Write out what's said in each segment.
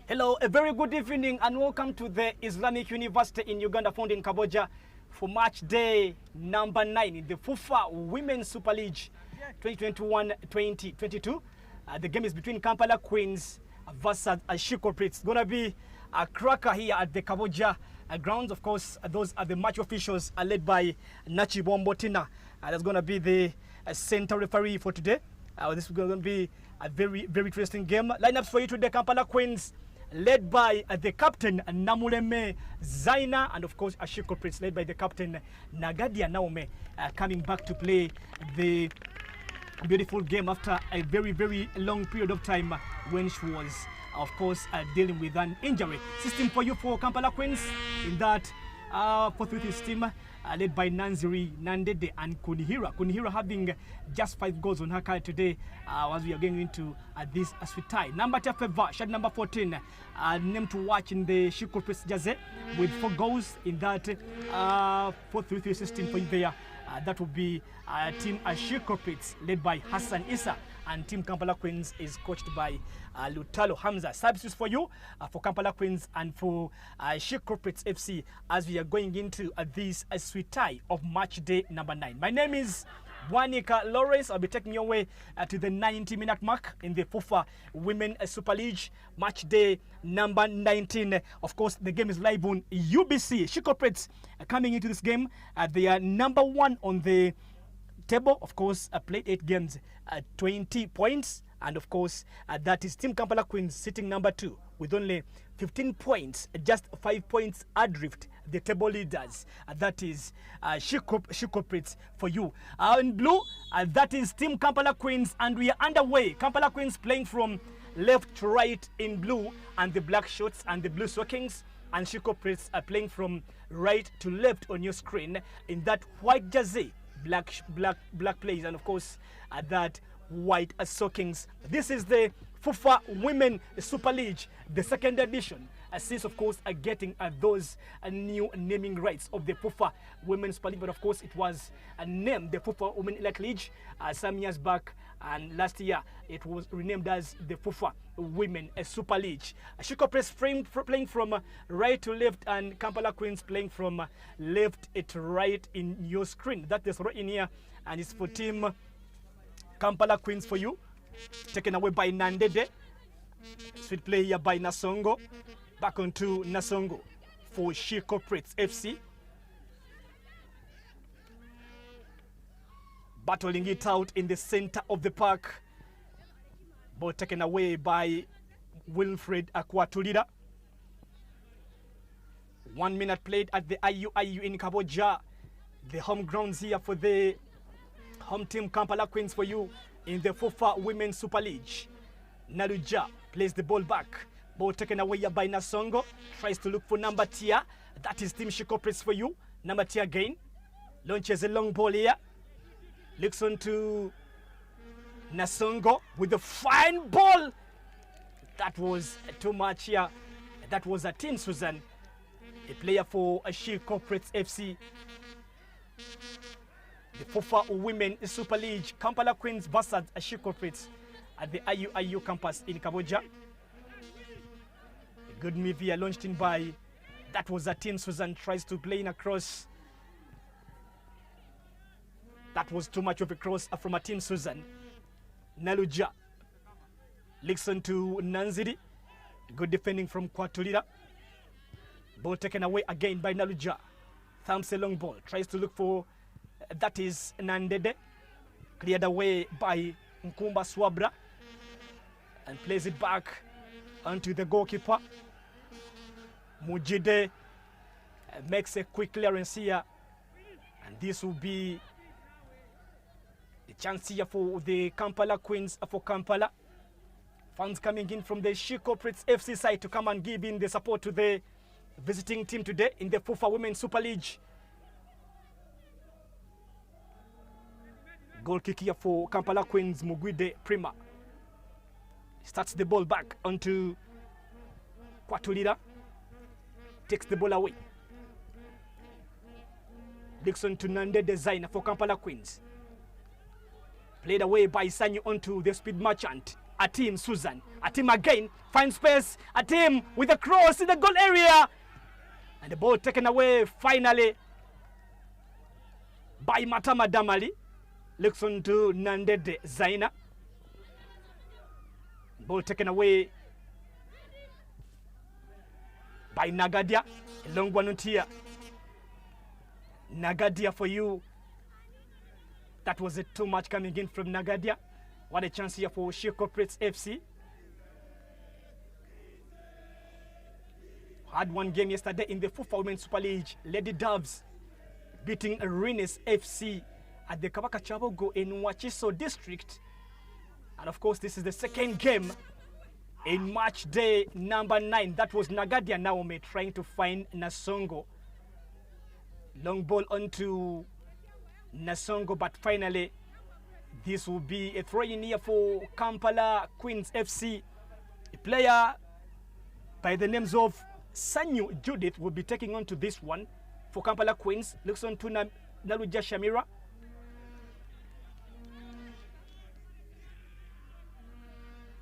Hello, a very good evening and welcome to the Islamic University in Uganda found in Kaboja for match day number 9 in the Fufa Women's Super League 2021-2022. The game is between Kampala Queens versus Shiko Prince. It's going to be a cracker here at the Kaboja grounds. Of course, those are the match officials led by Nachi Bombotina. That's going to be the center referee for today. This is going to be a very interesting game. Lineups for you today: Kampala Queens led by the captain Namuleme Zaina, and of course Ashiko Prince led by the captain Nagadia Naume, coming back to play the beautiful game after a very long period of time when she was of course dealing with an injury. System for you for Kampala Queens in that 4-3 system led by Nanziri Nandede and Kunihira. Kunihira having just 5 goals on her card today as we are going into this sweet tie. Number 10 favor, shot number 14, name to watch in the Shiko Prince jersey with 4 goals in that 4-3 system for you there. That will be team Shiko Prince led by Hassan Issa, and team Kampala Queens is coached by Lutalo Hamza. Substitutes for you for Kampala Queens and for Shiko Prince FC as we are going into this sweet tie of match day number 9. My name is Wanika Lawrence. I'll be taking your way to the 90-minute mark in the Fufa Women Super League match day number 19. Of course, the game is live on UBC. Shiko Prince coming into this game. They are number 1 on the table. Of course, played 8 games, 20 points. And of course, that is Team Kampala Queens sitting number 2 with only 15 points, just 5 points adrift the table leaders. That is Shiko Prince for you. In blue, that is Team Kampala Queens, and we are underway. Kampala Queens playing from left to right in blue and the black shorts and the blue stockings, and Shiko Prince are playing from right to left on your screen in that white jersey, black plays, and of course that white stockings. This is the Fufa Women Super League, the second edition, since of course getting those new naming rights of the Fufa Women's Super League. But of course it was named the Fufa Women Elite League some years back, and last year it was renamed as the Fufa Women Super League. Shiko Prince playing from right to left, and Kampala Queens playing from left to right in your screen. That is right in here, and it's for team Kampala Queens for you. Taken away by Nandede. Sweet play here by Nasongo. Back onto Nasongo for Shiko Prince FC. Battling it out in the center of the park. Ball taken away by Wilfred Akwatulira. 1 minute played at the IUIU in Kaboja. The home grounds here for the home team Kampala Queens for you in the Fufa Women's Super League. Naluja plays the ball back. Ball taken away by Nasongo. Tries to look for number Tia. That is team Shiko Prince for you. Number Tia again. Launches a long ball here. Looks on to Nasongo with a fine ball. That was too much here. That was a team Susan, a player for Shiko Prince FC. The Fufa Women Super League, Kampala Queens versus Shiko Prince at the IUIU campus in Kaboja. A good move here launched in by, that was a team Susan, tries to play in a cross. That was too much of a cross from a team Susan. Naluja listen to Nanziri. Good defending from Kwatulira. Ball taken away again by Naluja. Thumps a long ball, tries to look for, that is Nandede. Cleared away by Nkumba Swabra and plays it back onto the goalkeeper. Mujide makes a quick clearance here, and this will be a chance here for the Kampala Queens for Kampala. Fans coming in from the Shiko Prince FC side to come and give in the support to the visiting team today in the Fufa Women's Super League. Goal kick here for Kampala Queens, Mugwide Prima. Starts the ball back onto Kwatulira. Takes the ball away. Dixon to Nande Designer for Kampala Queens. Played away by Sanyu onto the speed merchant. a team Susan. A team again finds space. A team with a cross in the goal area. And the ball taken away finally by Matama Damali. Looks on to Nandede Zaina. Ball taken away by Nagadia. A long one here. Nagadia for you. That was too much coming in from Nagadia. What a chance here for She Corporates FC. Had one game yesterday in the Fufa Women's Super League. Lady Doves beating Rines FC at the Kabaka Chabogo in Wachiso district. And of course, this is the second game in match day number 9. That was Nagadia Naomi trying to find Nasongo. Long ball onto Nasongo, but finally this will be a throw-in here for Kampala Queens FC. A player by the names of Sanyu Judith will be taking on to this one for Kampala Queens. Looks on to Naluja Shamira.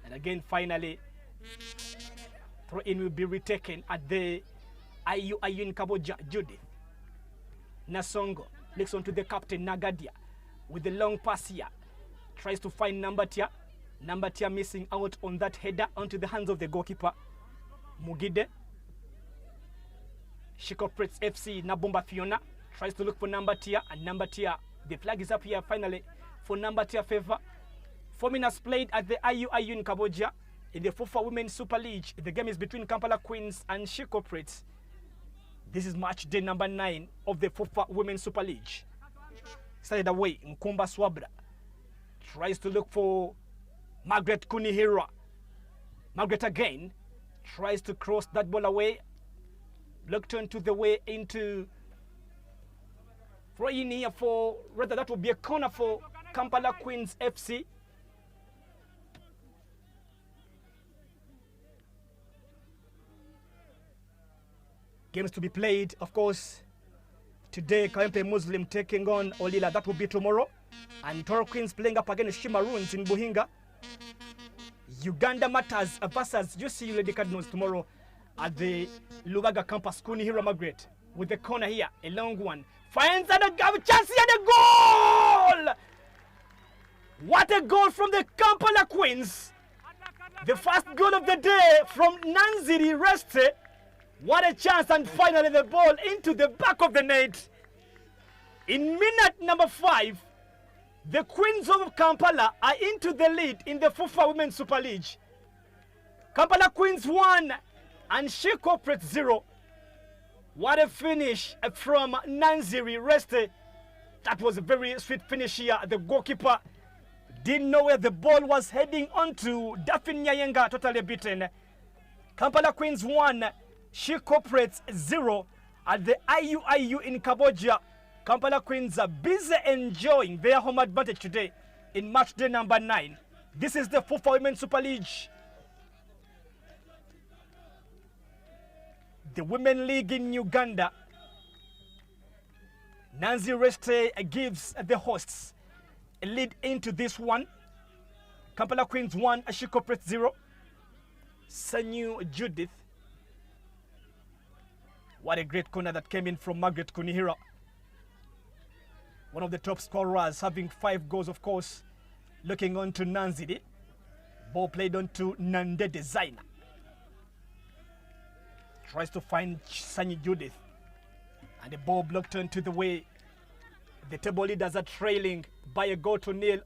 And again, finally, throw-in will be retaken at the IU in Kaboja. Judith Nasongo looks on to the captain Nagadia with the long pass here. Tries to find Nambatia. Nambatia missing out on that header onto the hands of the goalkeeper Mugide. She Corporates FC Nabumba Fiona tries to look for Nambatia, and Nambatia, the flag is up here finally for Nambatia favor. 4 minutes played at the IU in Kaboja in the Fufa Women's Super League. The game is between Kampala Queens and She Corporates. This is match day number 9 of the Fufa Women's Super League. Started away, Nkumba Swabra tries to look for Margaret Kunihira. Margaret again tries to cross that ball away. Look turned to the way into throw-in here for, rather that will be a corner for Kampala Queens FC. Games to be played, of course. Today, Kawempe Muslim taking on Olila. That will be tomorrow. And Toro Queens playing up against Shimaroons in Buhinga. Uganda Matters versus UCU Lady Cardinals tomorrow at the Lubaga campus. Kunihira Margaret with the corner here. A long one. Finds a chance here. The goal! What a goal from the Kampala Queens. The first goal of the day from Nanziri Reste. What a chance, and finally the ball into the back of the net. In minute number 5, the Queens of Kampala are into the lead in the Fufa Women's Super League. Kampala Queens 1 and She Corporate 0. What a finish from Nanziri Reste. That was a very sweet finish here. The goalkeeper didn't know where the ball was heading onto. Daphne Nyayenga totally beaten. Kampala Queens 1. She Corporates 0 at the IU in Kaboja. Kampala Queens are busy enjoying their home advantage today in match day number 9. This is the Fufa Women's Super League. The Women League in Uganda. Nancy Reste gives the hosts a lead into this one. Kampala Queens 1, She Corporates 0. Sanyu Judith. What a great corner that came in from Margaret Kunihira. One of the top scorers, having 5 goals, of course. Looking on to Nanzidi. Ball played on to Nandede Zaina. Tries to find Sanyi Judith. And the ball blocked onto the way. The table leaders are trailing by a goal to nil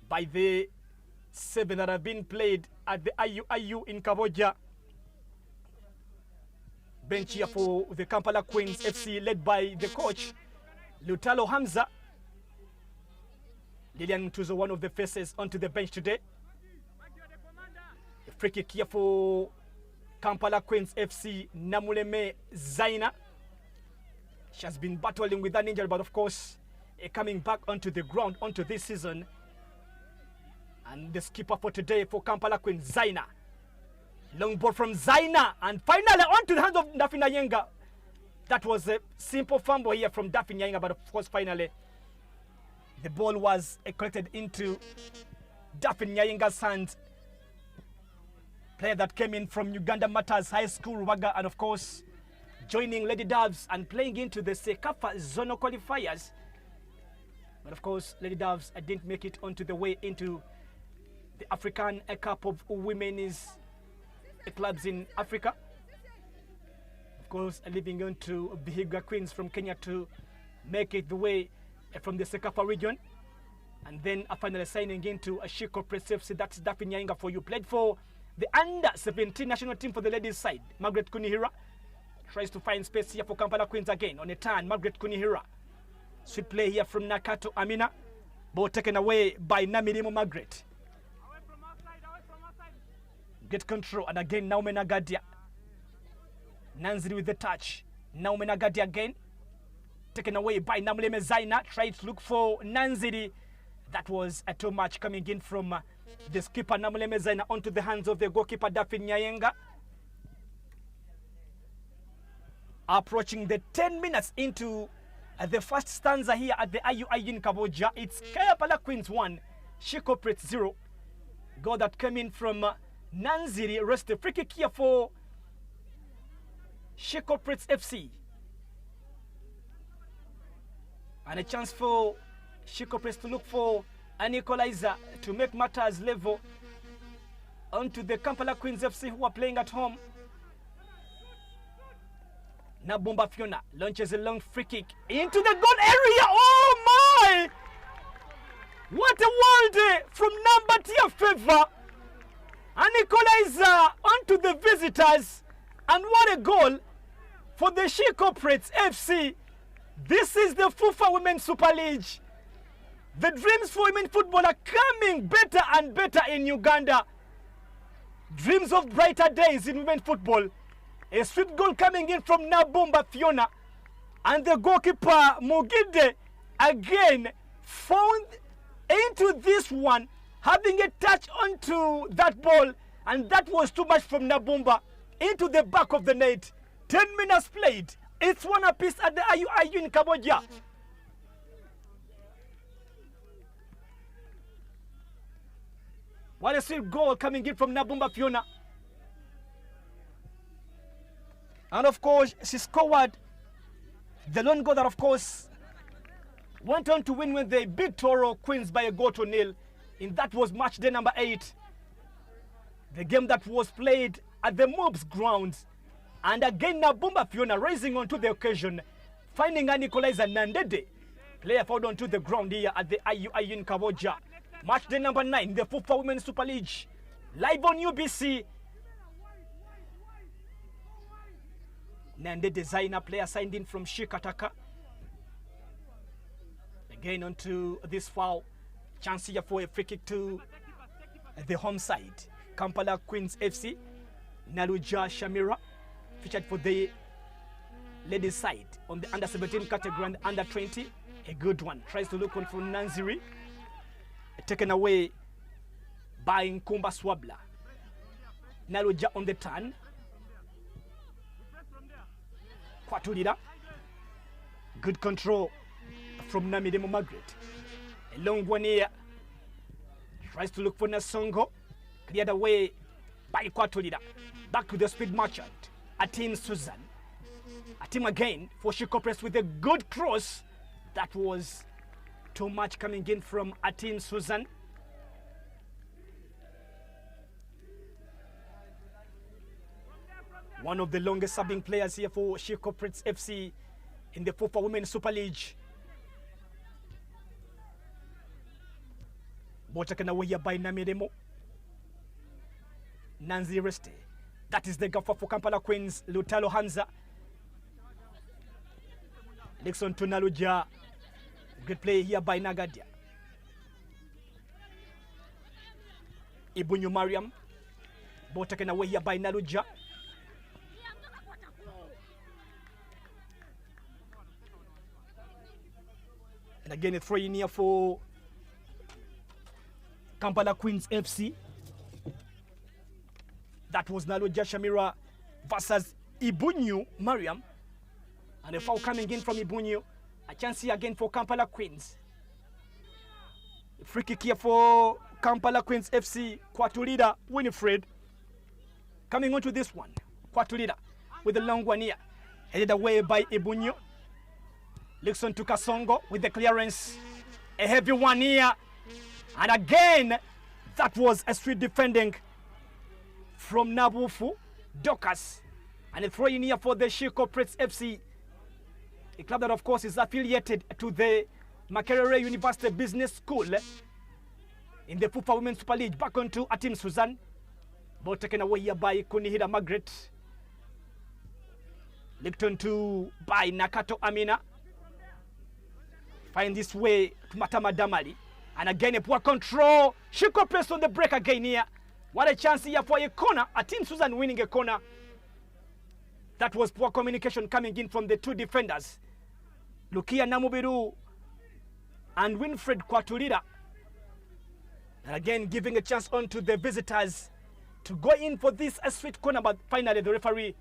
by the 7 that have been played at the IU in Kaboja. Bench here for the Kampala Queens FC, led by the coach Lutalo Hamza. Lilian Tuzo, one of the faces, onto the bench today. A free kick here for Kampala Queens FC, Namuleme Zaina. She has been battling with an injury, but of course, coming back onto the ground onto this season. And the skipper for today for Kampala Queens, Zaina. Long ball from Zaina, and finally onto the hands of Daphne Nyayenga. That was a simple fumble here from Daphne Nyayenga, but of course, finally, the ball was collected into Daphne Nyayenga's sons. Player that came in from Uganda Matters High School, Waga, and of course, joining Lady Doves and playing into the Sekafa Zonal qualifiers. But of course, Lady Doves didn't make it onto the way into the African Cup of Women's clubs in Africa. Of course, leaving on to Vihiga Queens from Kenya to make it the way from the Sekafa region. And then finally signing into a Shiko Press FC. That's Daphne Nyayenga for you. Played for the under-17 national team for the ladies' side. Margaret Kunihira tries to find space here for Kampala Queens again. On a turn, Margaret Kunihira. Sweet play here from Nakato Amina. Ball taken away by Namirimo Margaret. Get control, and again Naume Nagadia. Nanziri with the touch. Naume Nagadia again. Taken away by Namuleme Zaina. Tried to look for Nanziri. That was too much coming in from the skipper Namuleme Zaina onto the hands of the goalkeeper Daphne Nyayenga. Approaching the 10 minutes into the first stanza here at the IUI in Kaboja. It's Kampala Queens 1, Shiko Prets 0. Goal that came in from Nanziri. Rest the free kick here for Shiko Prets FC. And a chance for Shiko Press to look for an equalizer to make matters level onto the Kampala Queens FC, who are playing at home. Nabumba Fiona launches a long free kick into the goal area. Oh my! What a world from number tier favor. An equalizer onto the visitors. And what a goal for the Shiko Prets FC. This is the Fufa Women's Super League. The dreams for women football are coming better and better in Uganda. Dreams of brighter days in women football. A sweet goal coming in from Nabumba Fiona. And the goalkeeper Mugide again found into this one, having a touch onto that ball. And that was too much from Nabumba into the back of the net. 10 minutes played. It's one apiece at the IUI in Kaboja. What a sweet goal coming in from Nabumba Fiona. And of course, she scored the lone goal that, of course, went on to win when they beat Toro Queens by a goal to nil. And that was match day number 8. The game that was played at the Mobs grounds. And again, Nabumba Fiona rising onto the occasion, finding an equalizer. Nandede, player found onto the ground here at the IUI in Kaboja. Match day number 9, the Fufa Women's Super League. Live on UBC. Nandede designer player signed in from Shikataka. Again onto this foul. Chance here for a free kick to the home side. Kampala Queens FC. Naluja Shamira featured for the ladies side on the under 17 category and under 20. A good one. Tries to look on for Nanziri. Taken away by Nkumba Swabla. Naluja on the turn. Kwatulira. Good control from Namidemo Margaret. A long one here. Tries to look for Nasongo. Cleared away by Kwatulira. Back to the speed merchant. Atim Susan. Atim again for Shiko Press with a good cross. That was too much coming in from Atim Susan. One of the longest subbing players here for Shiko Press FC in the Fufa Women's Super League. Ball taken away here by Namiremo. Nanzi Reste. That is the gaffer for Kampala Queens, Lutalo Hanza. Nixon to Naluja. Good play here by Nagadia. Ibunyu Mariam. Ball taken away here by Naluja. And again a throw in here for Kampala Queens FC. That was Naluja Shamira versus Ibunyu Mariam. And a foul coming in from Ibunyu. A chance here again for Kampala Queens. Free kick here for Kampala Queens FC, Kwatulida Winifred. Coming on to this one, Kwatulida with the long one here. Headed away by Ibunyo. Looks on to Kasongo with the clearance. A heavy one here. And again, that was a sweet defending from Nabufu Dokas. And a throw in here for the She Corporates FC. A club that, of course, is affiliated to the Makerere University Business School in the Fufa Women's Super League. Back onto Atim Susan. Ball taken away here by Kunihira Margaret. Licked on to by Nakato Amina. Find this way to Matama Damali. And again, a poor control. Shiko press on the break again here. What a chance here for a corner. Atim Susan winning a corner. That was poor communication coming in from the two defenders. Lukia Namubiru and Winfred Kwatulida. And again, giving a chance on to the visitors to go in for this a sweet corner. But finally, the referee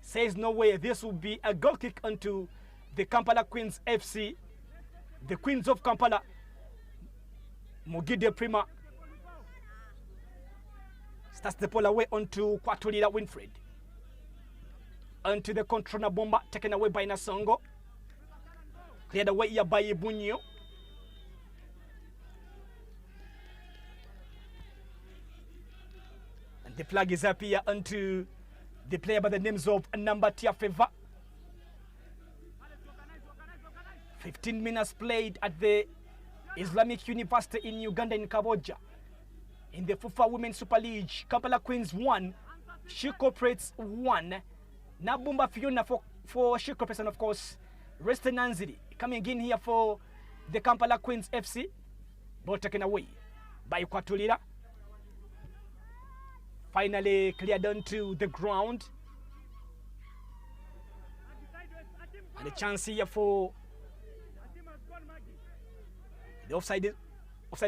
says no way. This will be a goal kick onto the Kampala Queens FC. The Queens of Kampala. Mugide Prima starts the ball away onto Kwatulida Winfred. Onto the controller bomber, taken away by Nasongo. Cleared away here by Ibunyo. And the flag is up here onto the player by the names of Number Tiafeva. 15 minutes played at the Islamic University in Uganda in Kaboja. In the Fufa Women's Super League, Kampala Queens 1, She Corporates 1. Nabumba Fiona for She Corporates, and of course, Resta Nanziri coming in here for the Kampala Queens FC. Ball taken away by Kwatulira. Finally cleared onto the ground. And a chance here for the offside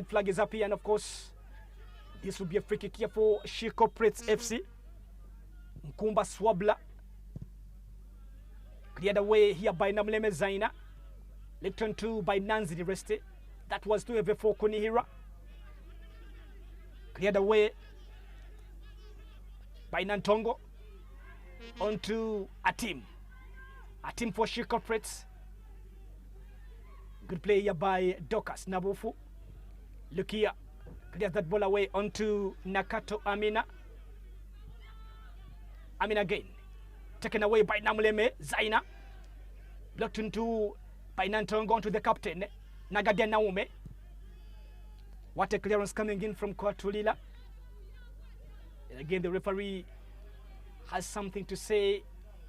flag is up here, and of course, this will be a free kick here for She Corporates FC. Nkumba Swabla. Cleared away here by Namleme Zaina. Licked on to by Nanzi Reste. That was too heavy for Kunihira. Cleared away by Nantongo. Onto Atim. Atim for She Corporates. Good play here by Dokas Nabufu. Look here. Clears that ball away onto Nakato Amina. Amina again. Taken away by Namuleme Zaina. Blocked into by Nantongo onto the captain. Nagadia Naume. What a clearance coming in from Kwatulila. And again, the referee has something to say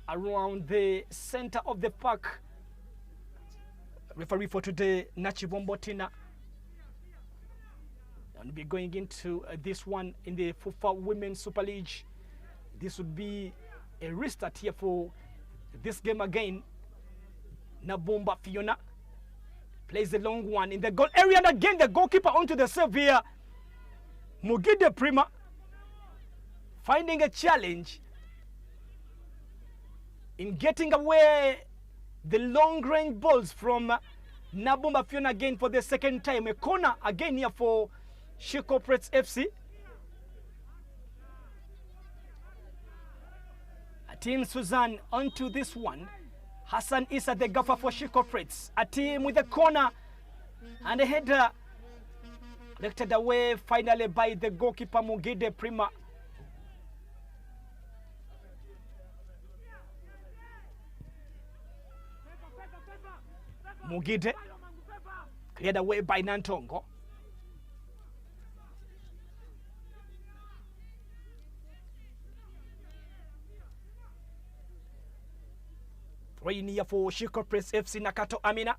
around the center of the park. Referee for today, Nachibombo Tina. And we'll be going into this one in the Fufa Women's Super League. This would be a restart here for this game again. Nabumba Fiona plays the long one in the goal area, and again the goalkeeper onto the save here. Mugide Prima finding a challenge in getting away the long range balls from Nabumba Fiona again for the second time. A corner again here for She Corporates FC. Team Suzanne onto this one. Hassan Issa the gaffer for She Corporates. A team with a corner and a header lifted away finally by the goalkeeper Mugide Prima. Mugide cleared away by Nantongo. Right here for She Corporates FC, Nakato Amina.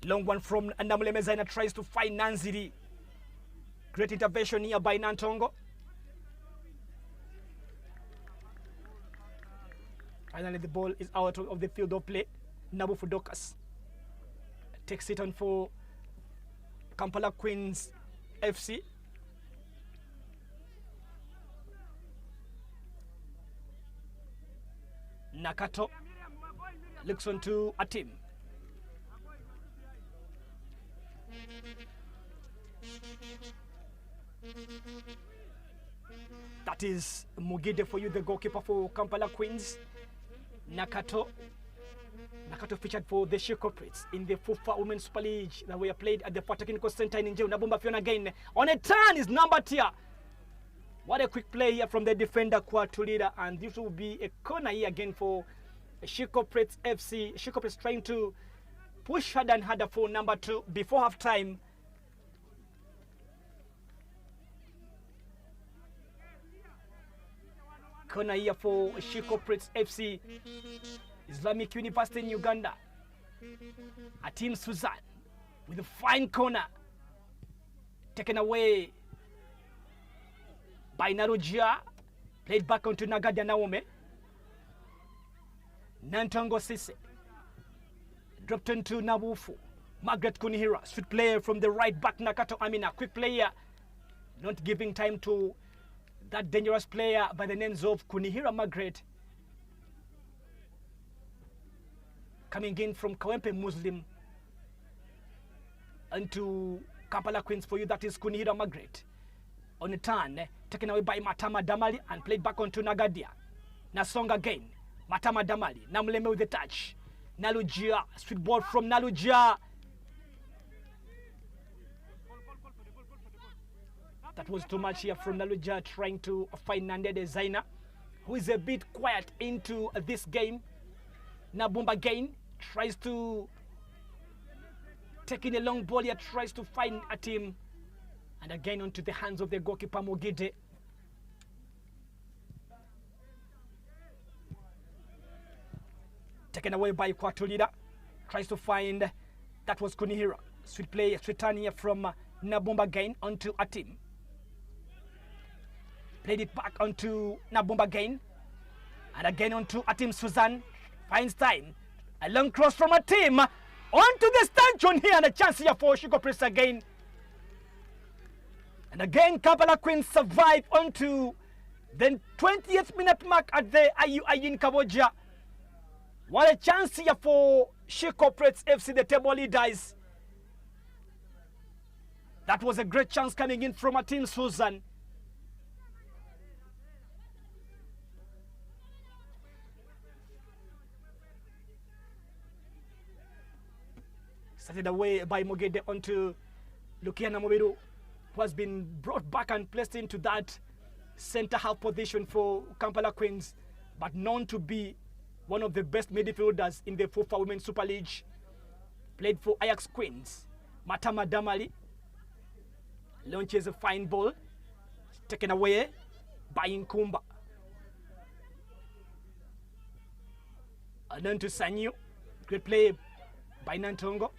Long one from Namule Mezaina, tries to find Nanziri. Great intervention here by Nantongo. Finally, the ball is out of the field of play. Nabu Fudokas takes it on for Kampala Queens FC. Nakato looks on to Atim. That is Mugide for you, the goalkeeper for Kampala Queens. Nakato featured for the She Corporates in the Fufa Women's Super League that were played at the Technical Center in Njeu. Nabumba Fiona again. On a turn is number tier. What a quick play here from the defender Kwatulira, and this will be a corner here again for She Corporates FC. She Corporates trying to push harder and harder for number 2 before half time. Corner here for She Corporates FC. Islamic University in Uganda. Atim Suzan with a fine corner. Taken away by Narujia. Played back onto Nagadia Naome. Nantongo Sise. Dropped into Nabufu. Margaret Kunihira. Sweet player from the right back. Nakato Amina. Quick player. Not giving time to that dangerous player by the names of Kunihira Margaret. Coming in from Kawempe Muslim into Kampala Queens for you, that is Kunihira Margaret. On a turn, taken away by Matama Damali and played back onto Nagadia. Nasong again. Matama Damali. Namuleme with the touch. Nalujia. Sweet ball from Nalujia. That was too much here from Nalujia, trying to find Nande Designer, who is a bit quiet into this game. Nabumba again tries to take in a long ball here, tries to find a team, and again onto the hands of the goalkeeper Mogide. Taken away by Kwatulida, tries to find, that was Kunihira. Sweet play, sweet turn here from Nabumba again onto a team. Played it back onto Nabumba again, and again onto Atim Suzan. Finds time. A long cross from a team. Onto the stanchion here, and a chance here for She Corporates again. And again, Kampala Queens survive onto the 20th minute mark at the IUI in Kaboja. What a chance here for She Corporates FC, the table leaders. That was a great chance coming in from Atim Suzan. Started away by Mogede onto Lukiana Mobiru, who has been brought back and placed into that center half position for Kampala Queens, but known to be one of the best midfielders in the Fufa Women's Super League. Played for Ajax Queens. Matama Damali launches a fine ball, taken away by Nkumba. And then to Sanyu, great play by Nantongo.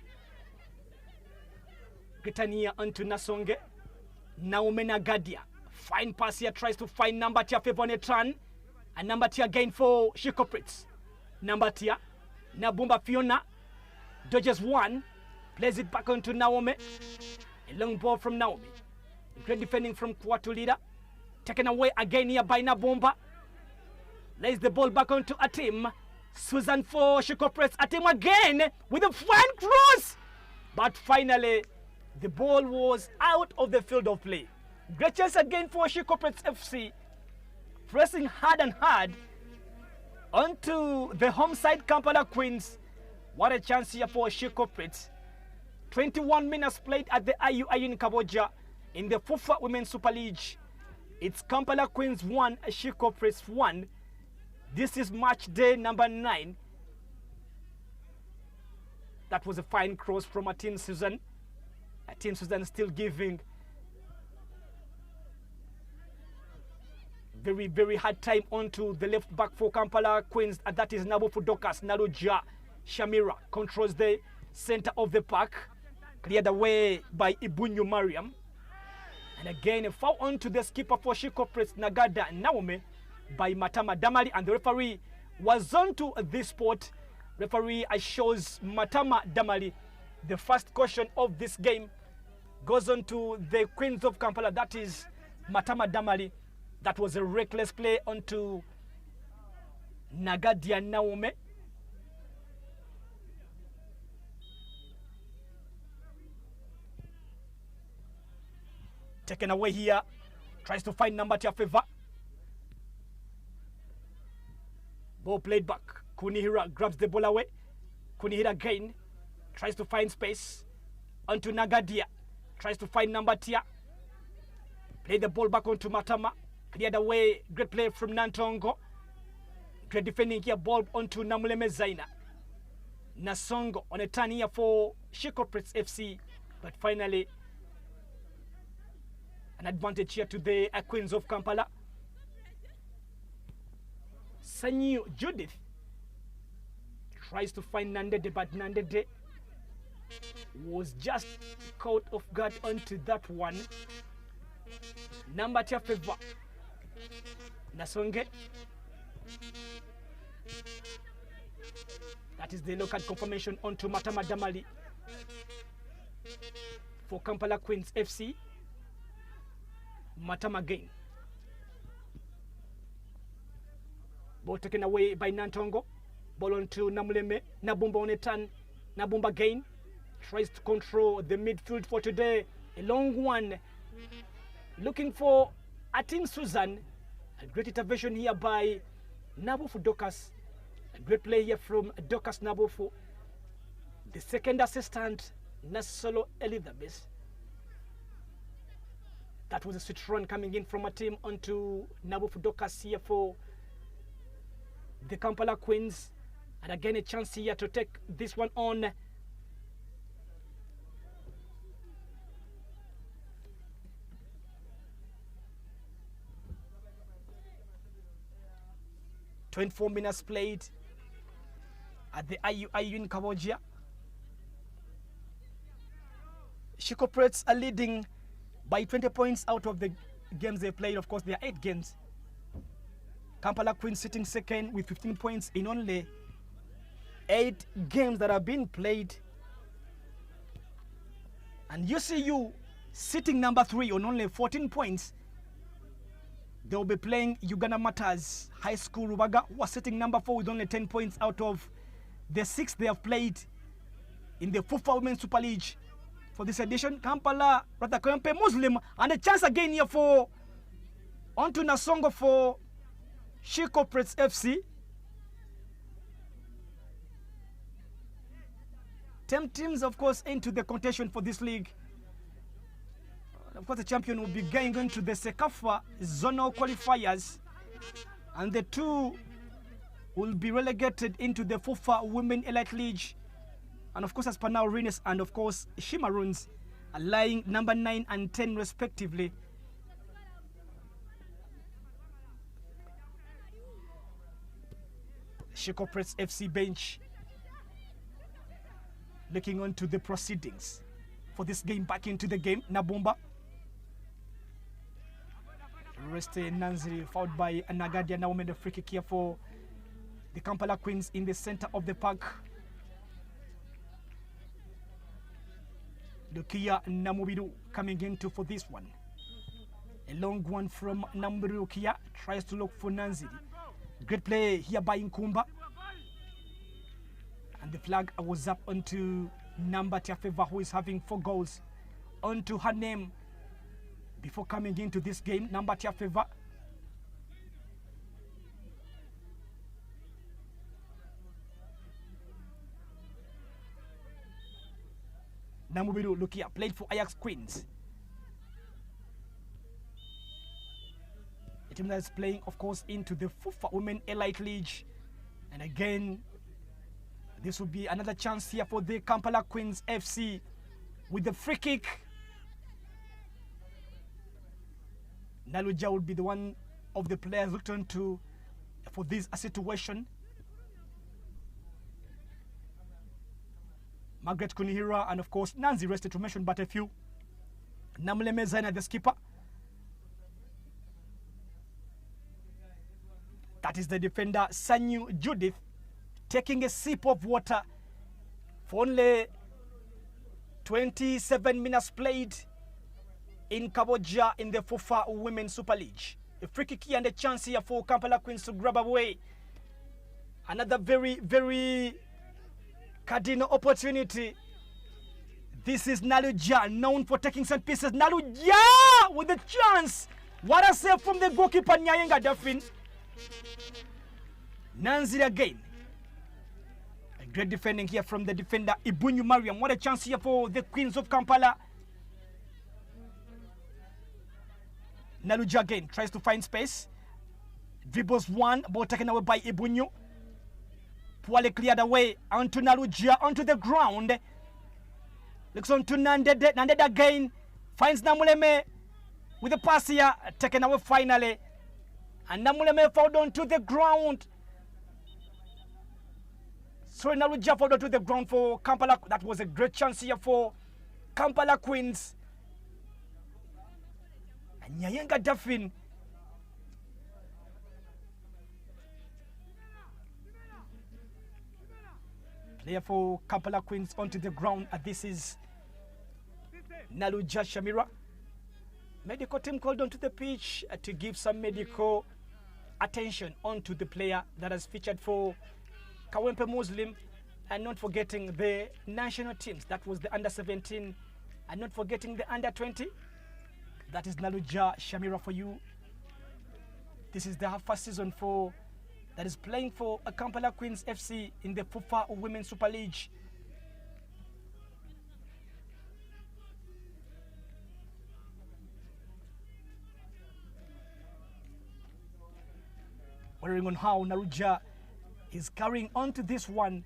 Getania onto Nasonge. Naomi Nagadia. Fine pass here, tries to find number tier Fevonetran. And number tier again for She Corporates. Number tier. Nabumba Fiona. Dodges one. Plays it back onto Naomi. A long ball from Naomi. Great defending from Kwatulida. Taken away again here by Nabumba. Lays the ball back onto Atim. Susan for She Corporates. Atim again with a fine cross. But finally, the ball was out of the field of play. Great chance again for She Corporates FC. Pressing hard and hard onto the home side Kampala Queens. What a chance here for She Corporates. 21 minutes played at the IUI in Kaboja in the Fufa Women's Super League. It's Kampala Queens 1, She Corporates 1. This is match day number 9. That was a fine cross from Atim Susan. Atim Susan still giving very, very hard time onto the left back for Kampala Queens, and that is Nabo Fudokas. Naruja Shamira controls the center of the park, cleared away by Ibunyu Mariam. And again, a foul onto the skipper for She Corporates, Nagada Naomi, by Matama Damali, and the referee was on to this spot. Referee shows Matama Damali the first caution of this game. Goes on to the Queens of Kampala, that is Matama Damali. That was a reckless play onto Nagadia Naomi. Taken away here. Tries to find number Tiafeva. Ball played back. Kunihira grabs the ball away. Kunihira again. Tries to find space. Onto Nagadia. Tries to find number Tia. Play the ball back onto Matama. Cleared away. Great play from Nantongo. Great defending here. Ball onto Namuleme Zaina. Nasongo on a turn here for Shikoprets FC. But finally, an advantage here to the Queens of Kampala. Sanyu Judith tries to find Nandede, but Nandede was just caught off guard onto that one. Number Tiafeva. Nasonge. That is the low card confirmation onto Matama Damali for Kampala Queens FC. Matama again. Ball taken away by Nantongo. Ball onto Namuleme. Nabumba on a turn. Nabumba again. Tries to control the midfield for today. A long one. Looking for Atin Susan. A great intervention here by Nabufu Dokas. A great play here from Dokas Nabufu. The second assistant, Nasolo Elizabeth. That was a switch run coming in from a team onto Nabufu Dokas here for the Kampala Queens. And again, a chance here to take this one on. "24 minutes played at the IU in Cambodia. Shikoprets are leading by 20 points out of the games they played. Of course, there are 8 games. Kampala Queens sitting second with 15 points in only 8 games that have been played. And UCU sitting number 3 on only 14 points. They will be playing Uganda Matters High School Rubaga, who are sitting number 4 with only 10 points out of the 6 they have played in the Fufa Women's Super League. For this edition, Kampala, Ratakampe Muslim, and a chance again here for onto Nasongo for Shikoprets FC. 10 teams, of course, into the contention for this league. Of course, the champion will be going into the Sekafa zonal qualifiers, and the 2 will be relegated into the Fufa Women Elite League. And of course, as per now, Rines and of course Shimaroons are lying number 9 and 10 respectively. Shikoprets FC bench looking on to the proceedings for this game. Back into the game, Nabumba. Reste Nanziri fouled by Nagadia. Now made a free kick here for the Kampala Queens in the center of the park. Lukia Namubiru coming into for this one. A long one from Nambiru Lukia. Tries to look for Nanziri. Great play here by Nkumba. And the flag was up onto Namba Tiafeva, who is having 4 goals onto her name before coming into this game. Namba Tiafeva. Namubiru Lukia played for Ajax Queens. A team that is playing, of course, into the Fufa Women Elite League. And again, this will be another chance here for the Kampala Queens FC with the free kick. Naluja would be the one of the players looked on to for this situation. Margaret Kunihira and of course Nanzi rested to mention but a few. Namuleme Zaina, the skipper. That is the defender Sanyu Judith taking a sip of water for only 27 minutes played in Cambodia in the Fufa Women's Super League. A free kick here and a chance here for Kampala Queens to grab away another very, very cardinal opportunity. This is Naluja, known for taking set pieces. Naluja with the chance. What a save from the goalkeeper, Nyayenga Duffin. Nanziri again. A great defending here from the defender, Ibunyu Mariam. What a chance here for the Queens of Kampala. Naluja again tries to find space. Dribbles one, ball taken away by Ibunyu. Poorly cleared away onto Naluja, onto the ground. Looks on to Nandede. Nandede again finds Namuleme with the pass here, taken away finally. And Namuleme fouled onto the ground. So Naluja fouled onto the ground for Kampala. That was a great chance here for Kampala Queens. And Nyayenga Duffin. Player for Kampala Queens onto the ground. This is Naluja Shamira. Medical team called onto the pitch to give some medical attention onto the player that has featured for Kawempe Muslim, and not forgetting the national teams. That was the under-17, and not forgetting the under-20. That is Naluja Shamira for you. This is the first season for that is playing for a Kampala Queens FC in the Fufa Women's Super League. Wondering on how Naluja is carrying on to this one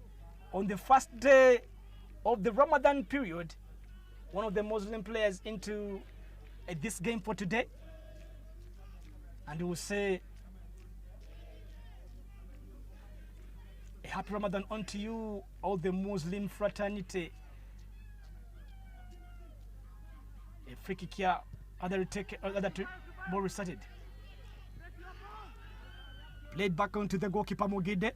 on the first day of the Ramadan period. One of the Muslim players into this game for today. And we will say a happy Ramadan unto you, all the Muslim fraternity. A free kick here, other ball restarted. Played back onto the goalkeeper Mogide.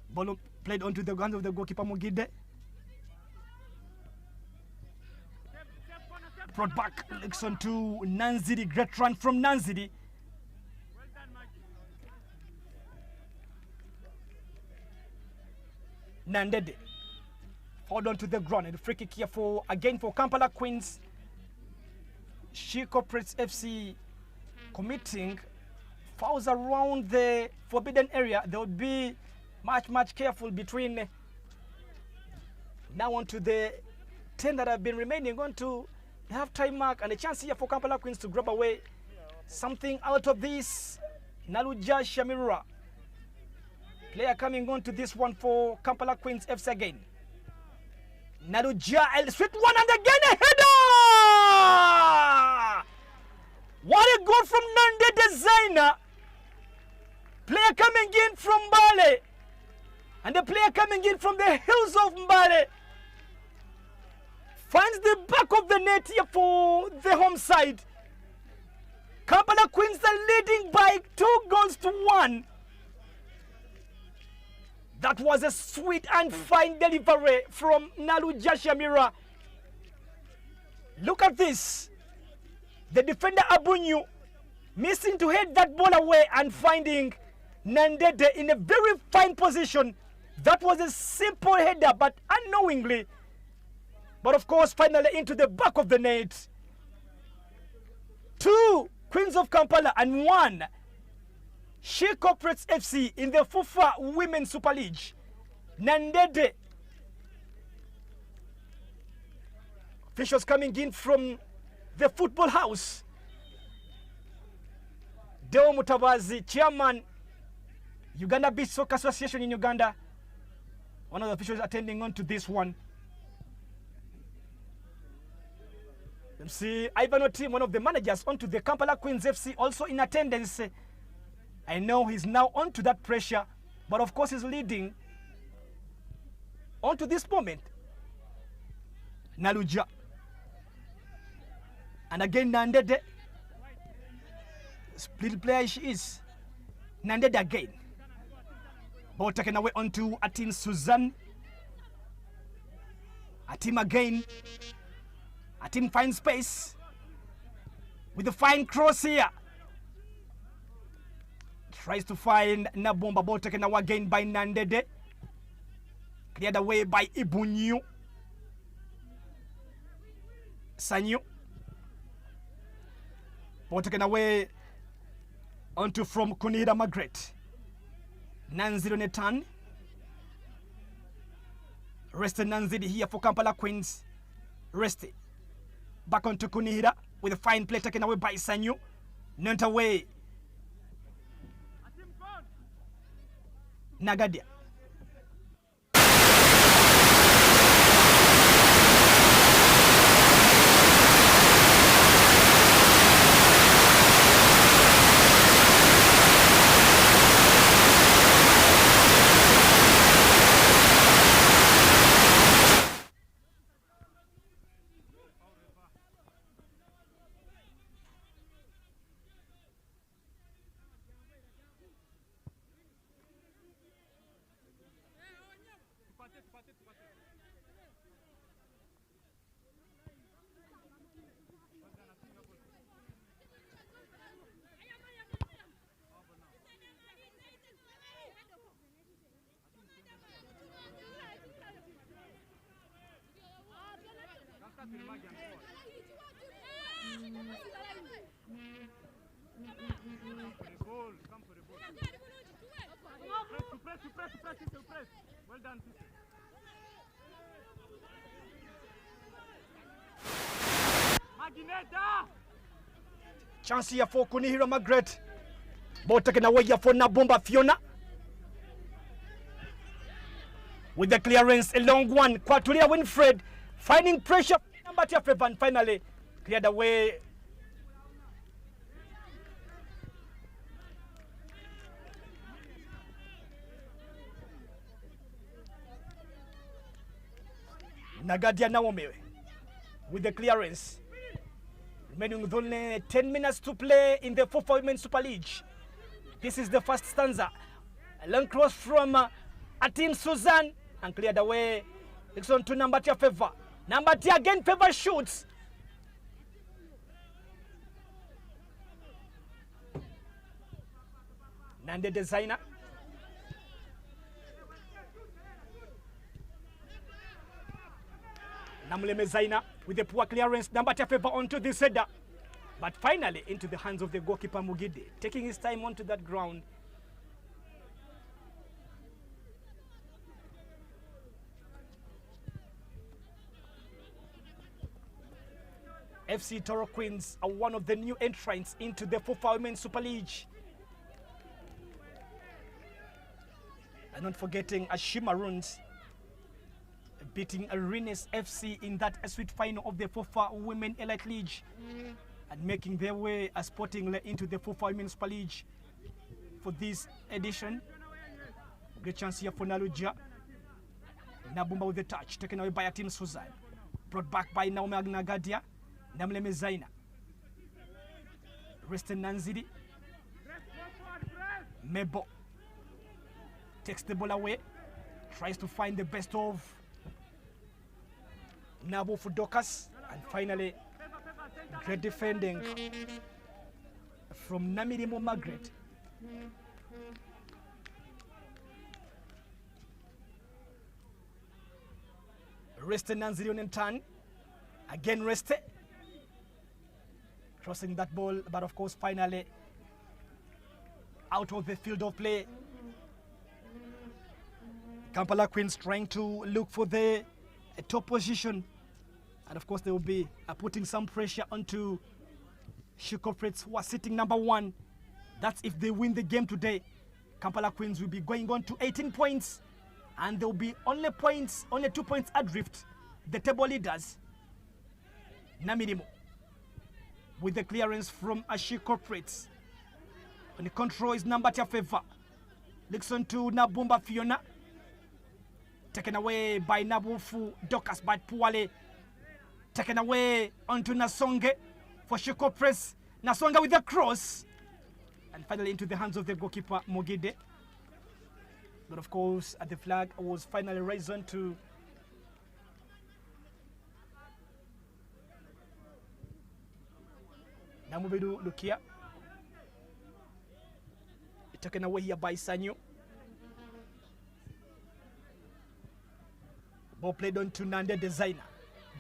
Ball played onto the hands of the goalkeeper Mogide. Brought back, looks on to Nanziri. Great run from Nanziri. Nandede fouled onto the ground, and the free kick here for again for Kampala Queens. She Corporates FC committing fouls around the forbidden area. They would be much careful between now on to the 10 that have been remaining on to the half-time mark, and a chance here for Kampala Queens to grab away something out of this. Naluja Shamira, player coming on to this one for Kampala Queens FC again. Naluja, sweet one, and again a header! What a goal from Nande Designer. Player coming in from Mbale, and the player coming in from the hills of Mbale finds the back of the net here for the home side. Kampala Queens are leading by 2-1. That was a sweet and fine delivery from Naluja Shamira. Look at this. The defender Abunyu missing to head that ball away and finding Nandede in a very fine position. That was a simple header, but unknowingly. But of course, finally into the back of the net. 2 Queens of Kampala and 1 She Corporates FC in the Fufa Women's Super League. Nandede. Officials coming in from the football house. Deo Mutabazi, chairman, Uganda Beach Soccer Association in Uganda. One of the officials attending on to this one. MC Ivan Otim, one of the managers onto the Kampala Queens FC, also in attendance. I know he's now onto that pressure, but of course he's leading onto this moment. Naluja. And again Nandede. Split player she is. Nandede again. Ball taken away onto Atim Suzanne. Atim again. Atim finds space with a fine cross here. Tries to find Nabomba. Ball taken away again by Nandede. Cleared away by Ibunyu. Sanyu. Ball taken away onto from Kunihira Margaret. 9-0 Netan. Rested Nanzidi here for Kampala Queens. Rested. Back onto Kunihira with a fine play taken away by Sanyu. Not away. Nagadia. Well done. Chance here for Kunihira Margaret. Ball taken away here for Nabumba Fiona. With the clearance, a long one. Kwatulia Winfred finding pressure. Number 12 and finally cleared away. Nagadia Naomi with the clearance. Remaining with only 10 minutes to play in the Fufa Women's Super League. This is the first stanza. A long cross from Atim Suzanne and cleared away. It's on to number 2 Favor. Number 2 again, Favor shoots. Nande Designer. Namule Mezaina with a poor clearance. Number 2 Favor onto this header. But finally into the hands of the goalkeeper Mugide. Taking his time onto that ground. FC Toro Queens are one of the new entrants into the Fufa Women's Super League. And not forgetting Ashima Maroons beating Arenas FC in that sweet final of the Fufa Women Elite League and making their way as Sporting into the Fufa Women's Super League for this edition. Great chance here for Naluja. Nabumba with the touch, taken away by Atim Suzanne. Brought back by Naomi Agnagadia. Namle Mezaina. Reston Nanzidi. Mebo takes the ball away. Tries to find the best of Nabo Fudokas. And finally, great defending from Namirimo Margaret. Reston Nanzidi on turn. Again rested. Crossing that ball, but of course finally out of the field of play. Kampala Queens trying to look for the top position, and of course they will be putting some pressure onto Shikoprets, who are sitting number 1. That's if they win the game today. Kampala Queens will be going on to 18 points, and there will be only 2 points adrift the table leaders. Namirimo with the clearance from Ashi Corporates. And the control is number 2 Favor. Listen to Nabumba Fiona. Taken away by Nabufu Dokas by Puale. Taken away onto Nasonge for Shiko Press. Nasonga with the cross. And finally into the hands of the goalkeeper Mogide. But of course, the flag was finally raised on to Namubidu Lukia. Taken away here by Sanyo. Ball played on to Nandede Zaina.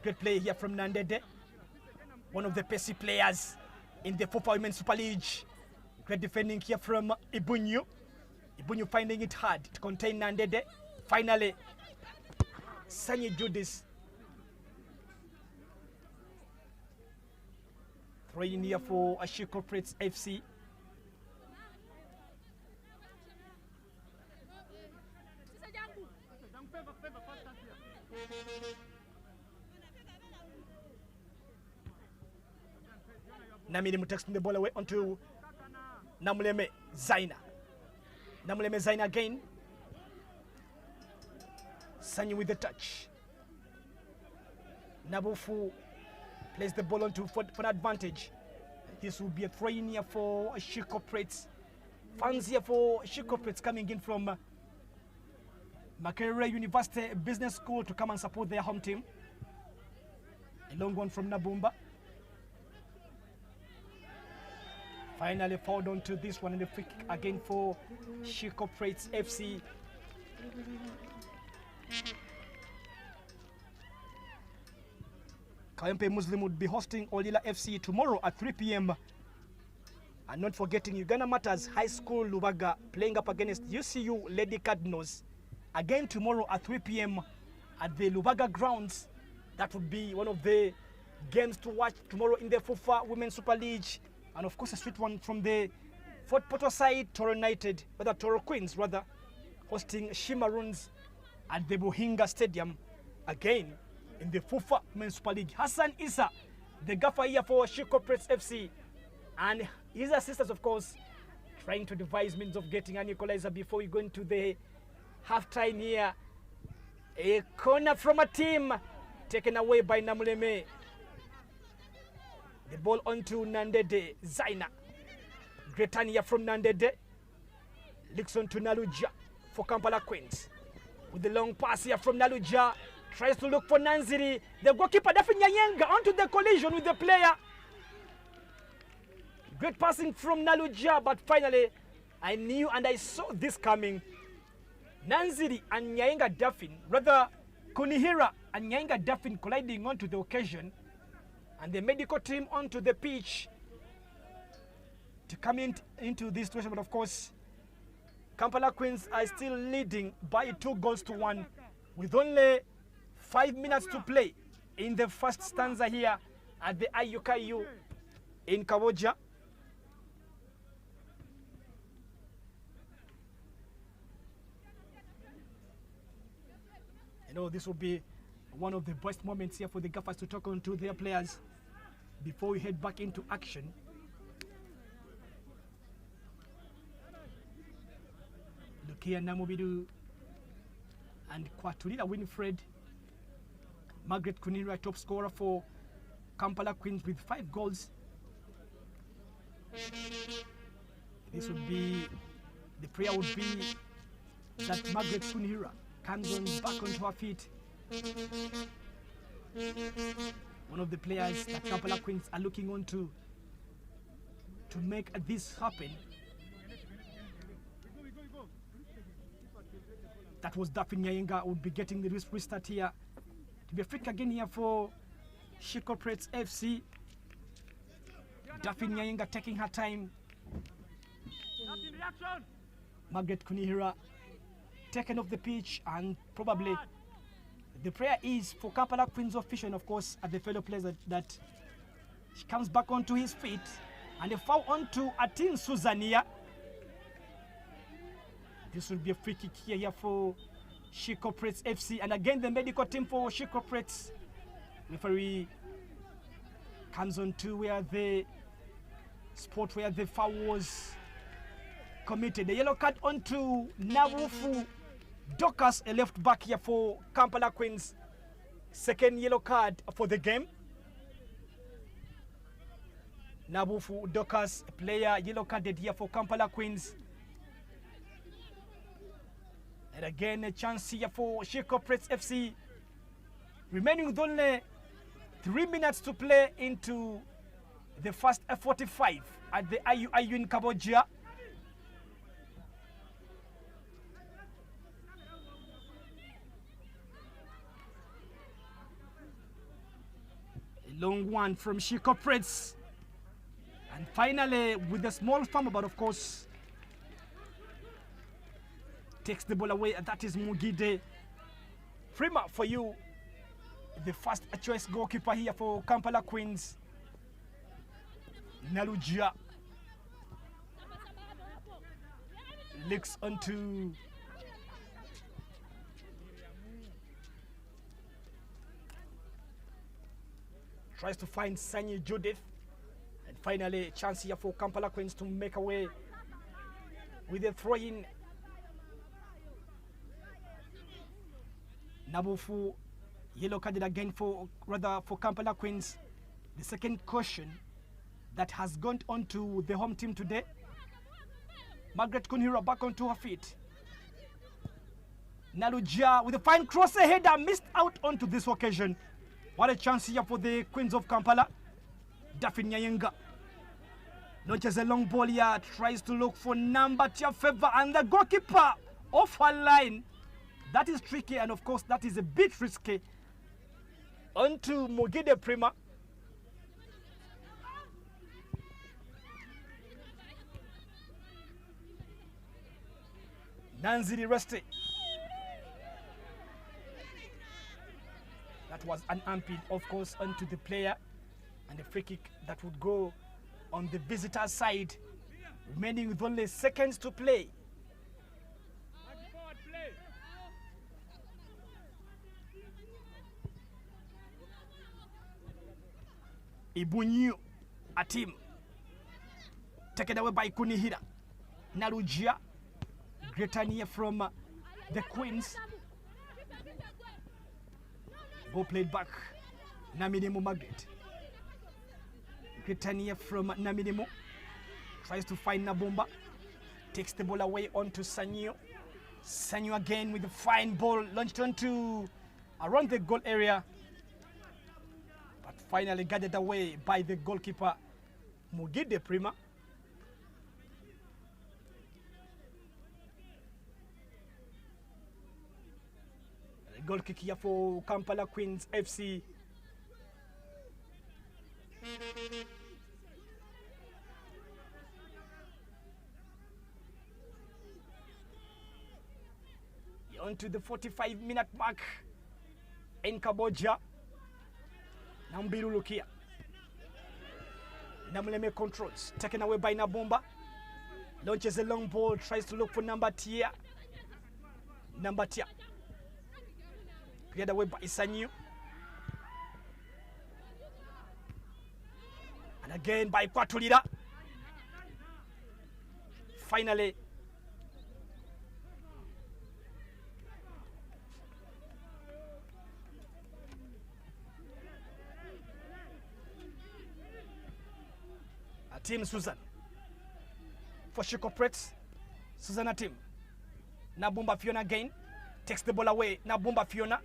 Great play here from Nandede. One of the pacey players in the Fufa Women's Super League. Great defending here from Ibunyu. Ibunyu finding it hard to contain Nandede. Finally, Sanyi Judis throwing here for Ashi Corporates FC. Namini Mutaxing the ball away onto Namuleme Zaina. Namuleme Zaina again. Sanyi with the touch. Nabufu plays the ball onto for an advantage. This will be a throw-in here for Ashi Corporates. Fans here for Ashi Corporates coming in from Makerere University Business School to come and support their home team. A long one from Nabumba. Finally fouled onto this one in the free kick again for Ashi Corporates FC. Kayempe Muslim would be hosting Olila FC tomorrow at 3 p.m. And not forgetting Uganda Matters High School Lubaga playing up against UCU Lady Cardinals. Again tomorrow at 3 p.m. at the Lubaga grounds. That would be one of the games to watch tomorrow in the Fufa Women's Super League. And of course a sweet one from the Fort Portal side, Toro United, Toro Queens rather, hosting Shimaroons at the Buhinga Stadium again in the Fufa Women's Super League. Hassan Issa, the gaffer here for Ashi Corporates FC, and his assistants, of course, trying to devise means of getting an equalizer before we go into the half-time here. A corner from a team taken away by Namuleme. The ball onto Nandede Zaina. Great turn here from Nandede. Leaks on to Naluja for Kampala Queens. With the long pass here from Naluja. Tries to look for Nanziri. The goalkeeper Dafin Nyanyenga onto the collision with the player. Great passing from Naluja, but finally I knew and I saw this coming. Nanziri and Nyanyenga Dafin, rather Kunihira and Nyanyenga Dafin colliding onto the occasion. And the medical team onto the pitch to come into this situation. But of course, Kampala Queens are still leading by 2-1 with only 5 minutes to play in the first stanza here at the IUKU in Kaboja. I know this will be one of the best moments here for the Gaffers to talk on to their players before we head back into action. Look here, Namubidu and Kwatulila Winfred. Margaret Kunira, top scorer for Kampala Queens with 5 goals. This would be, the prayer would be that Margaret Kunira comes on back onto her feet. One of the players that Kampala Queens are looking on to make this happen. That was Dafin Nyanyenga would be getting the restart here. To be a free kick again here for Ashi Corporates FC. Dafin Nyanyenga taking her time. Margaret Kunihira taken off the pitch, and probably the prayer is for Kampala Queens official, and of course at the fellow players that she comes back onto his feet, and a foul onto Atin Suzania. This will be a free kick here for Ashi Corporates FC, and again the medical team for Ashi Corporates. Referee comes on to where the spot where the foul was committed. The yellow card onto Nawufu Dokas, a left back here for Kampala Queens. Second yellow card for the game. Nabufu Dokas, a player yellow carded here for Kampala Queens. And again a chance here for Ashi Corporates FC. Remaining with only 3 minutes to play into the first F45 at the IUIU in Kaboja. strong one from Shiko Prince. And finally, with a small fumble, but of course, takes the ball away. That is Mugide. Prima for you, the first choice goalkeeper here for Kampala Queens. Nalujia looks onto tries to find Sanyi Judith. And finally, a chance here for Kampala Queens to make away with a throw-in. Nabufu, yellow carded again for Kampala Queens. The second caution that has gone on to the home team today. Margaret Kunhira back onto her feet. Nalujia with a fine crosser header, missed out onto this occasion. What a chance here for the Queens of Kampala. Daphne Nyayenga launches a long ball here, tries to look for number Tia Favor, and the goalkeeper off her line. That is tricky, and of course that is a bit risky. Onto Mugide Prima. Nanziri Resti. That was an amping, of course, onto the player, and a free kick that would go on the visitor side, remaining with only seconds to play. Ibunyu, a team taken away by Kunihira. Narujia, Gretania from the Queens. Ball played back. Naminimo Margaret. Gretania from Naminimo tries to find Nabumba. Takes the ball away onto Sanyo. Sanyo again with a fine ball launched onto around the goal area. But finally guarded away by the goalkeeper, Mugide Prima. A goal kick here for Kampala Queens FC. On to the 45-minute mark in Kaboja. Nambiru Lukia. Namuleme controls. Taken away by Nabumba. Launches a long ball. Tries to look for number Tia. Number Tia. Cleared away by Sanyu. And again by Kwatulira. Finally, Team Susan for Shiko Pretz. Susanna team. Nabumba Fiona again. Takes the ball away. Nabumba Fiona.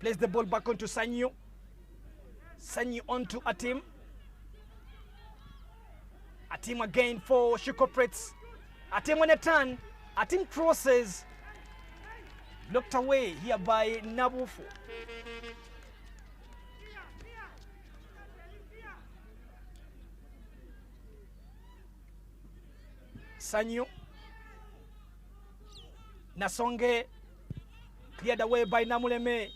Plays the ball back onto Sanyu. Sanyu onto a team. A team again for Shiko Pretz. A team on a turn. A team crosses. Blocked away here by Nabufu. Sanyu. Nasonge cleared away by Namuleme.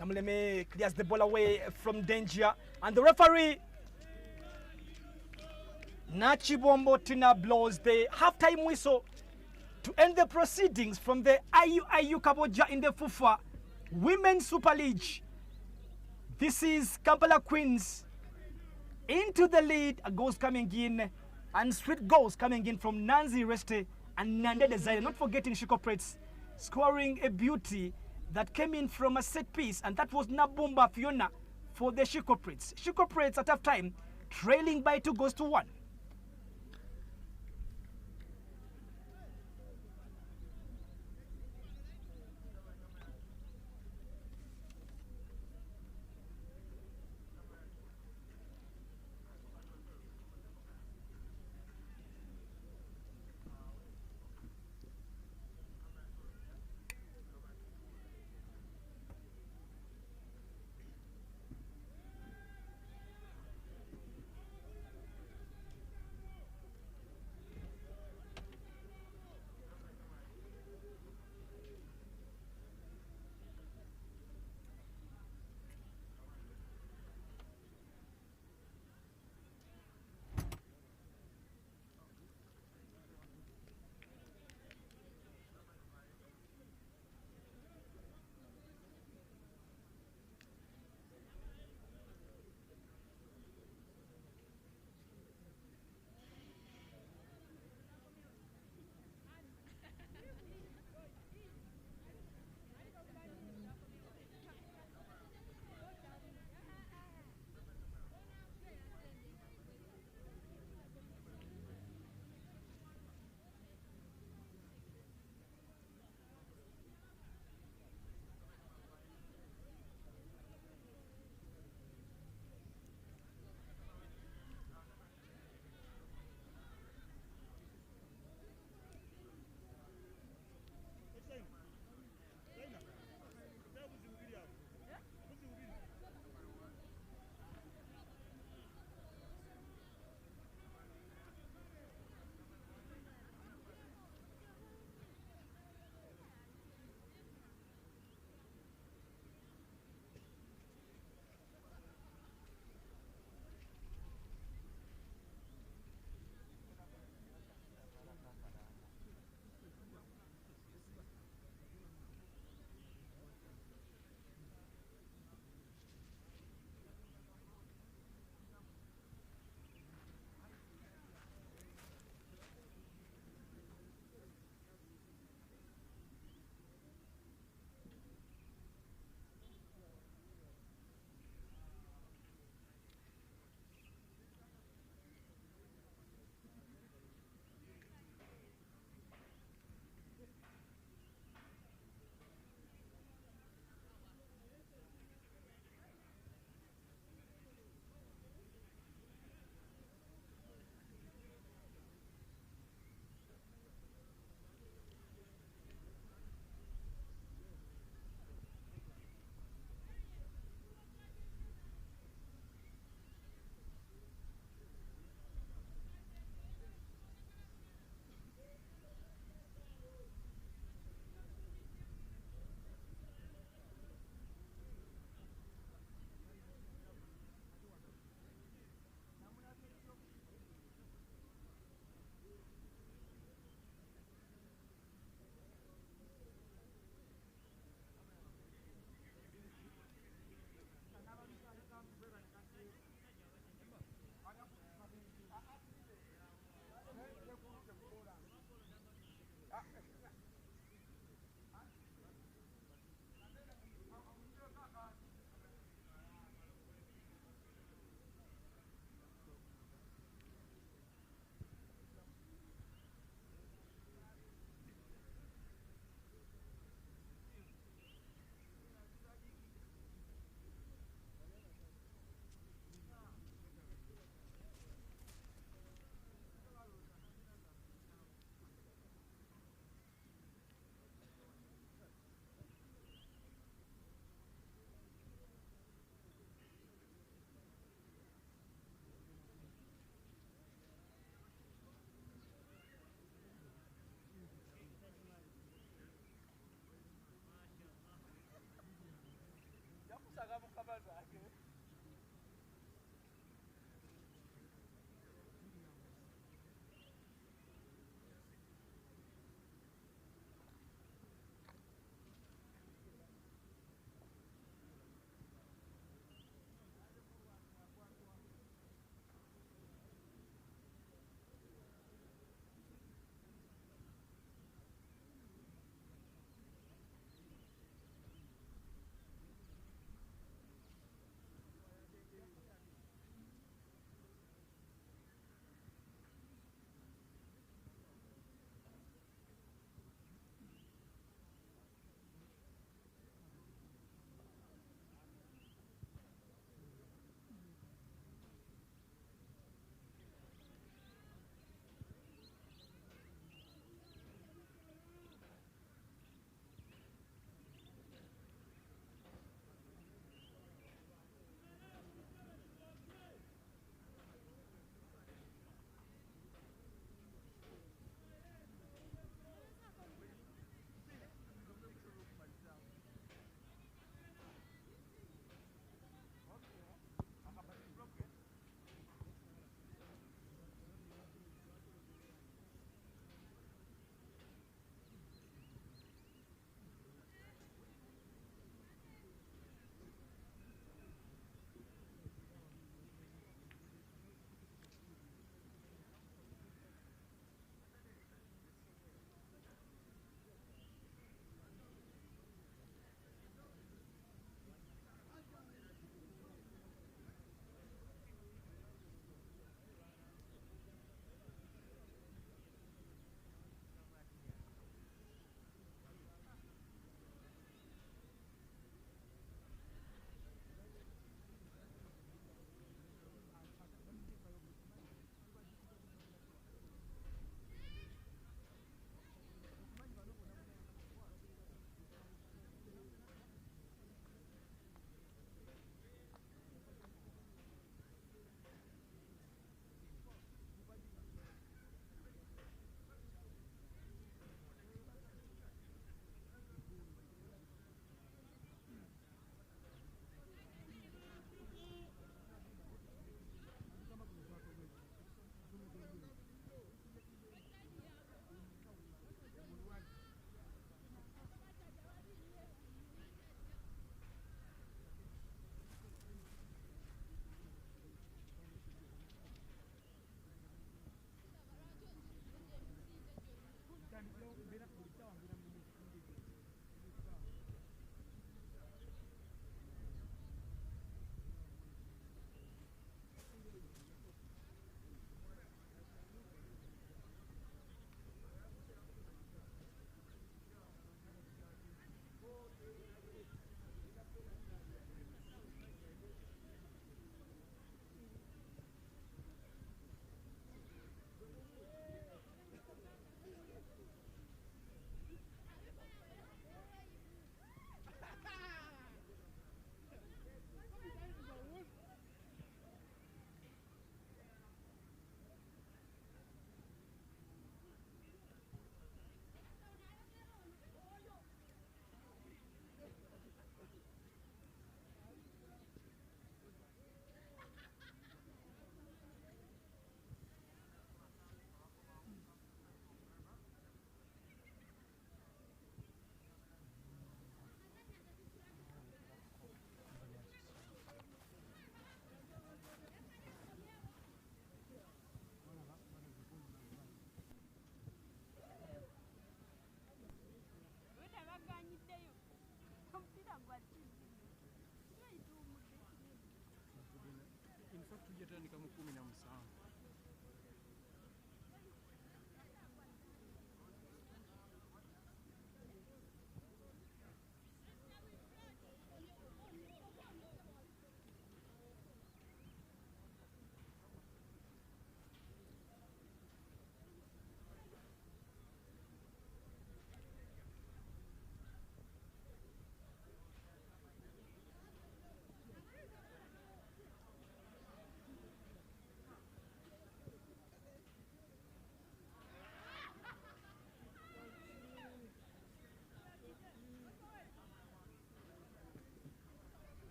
Namuleme clears the ball away from danger. And the referee, Nachibombo Tina, blows the halftime whistle to end the proceedings from the IU Kaboja in the Fufa Women's Super League. This is Kampala Queens into the lead. Goals coming in, and sweet goals coming in from Nanzi Reste and Nande Desire. Not forgetting Shiko Pretz scoring a beauty that came in from a set piece, and that was Nabumba Fiona for the Shiko Pretz. Shiko Pretz at half time trailing by 2-1.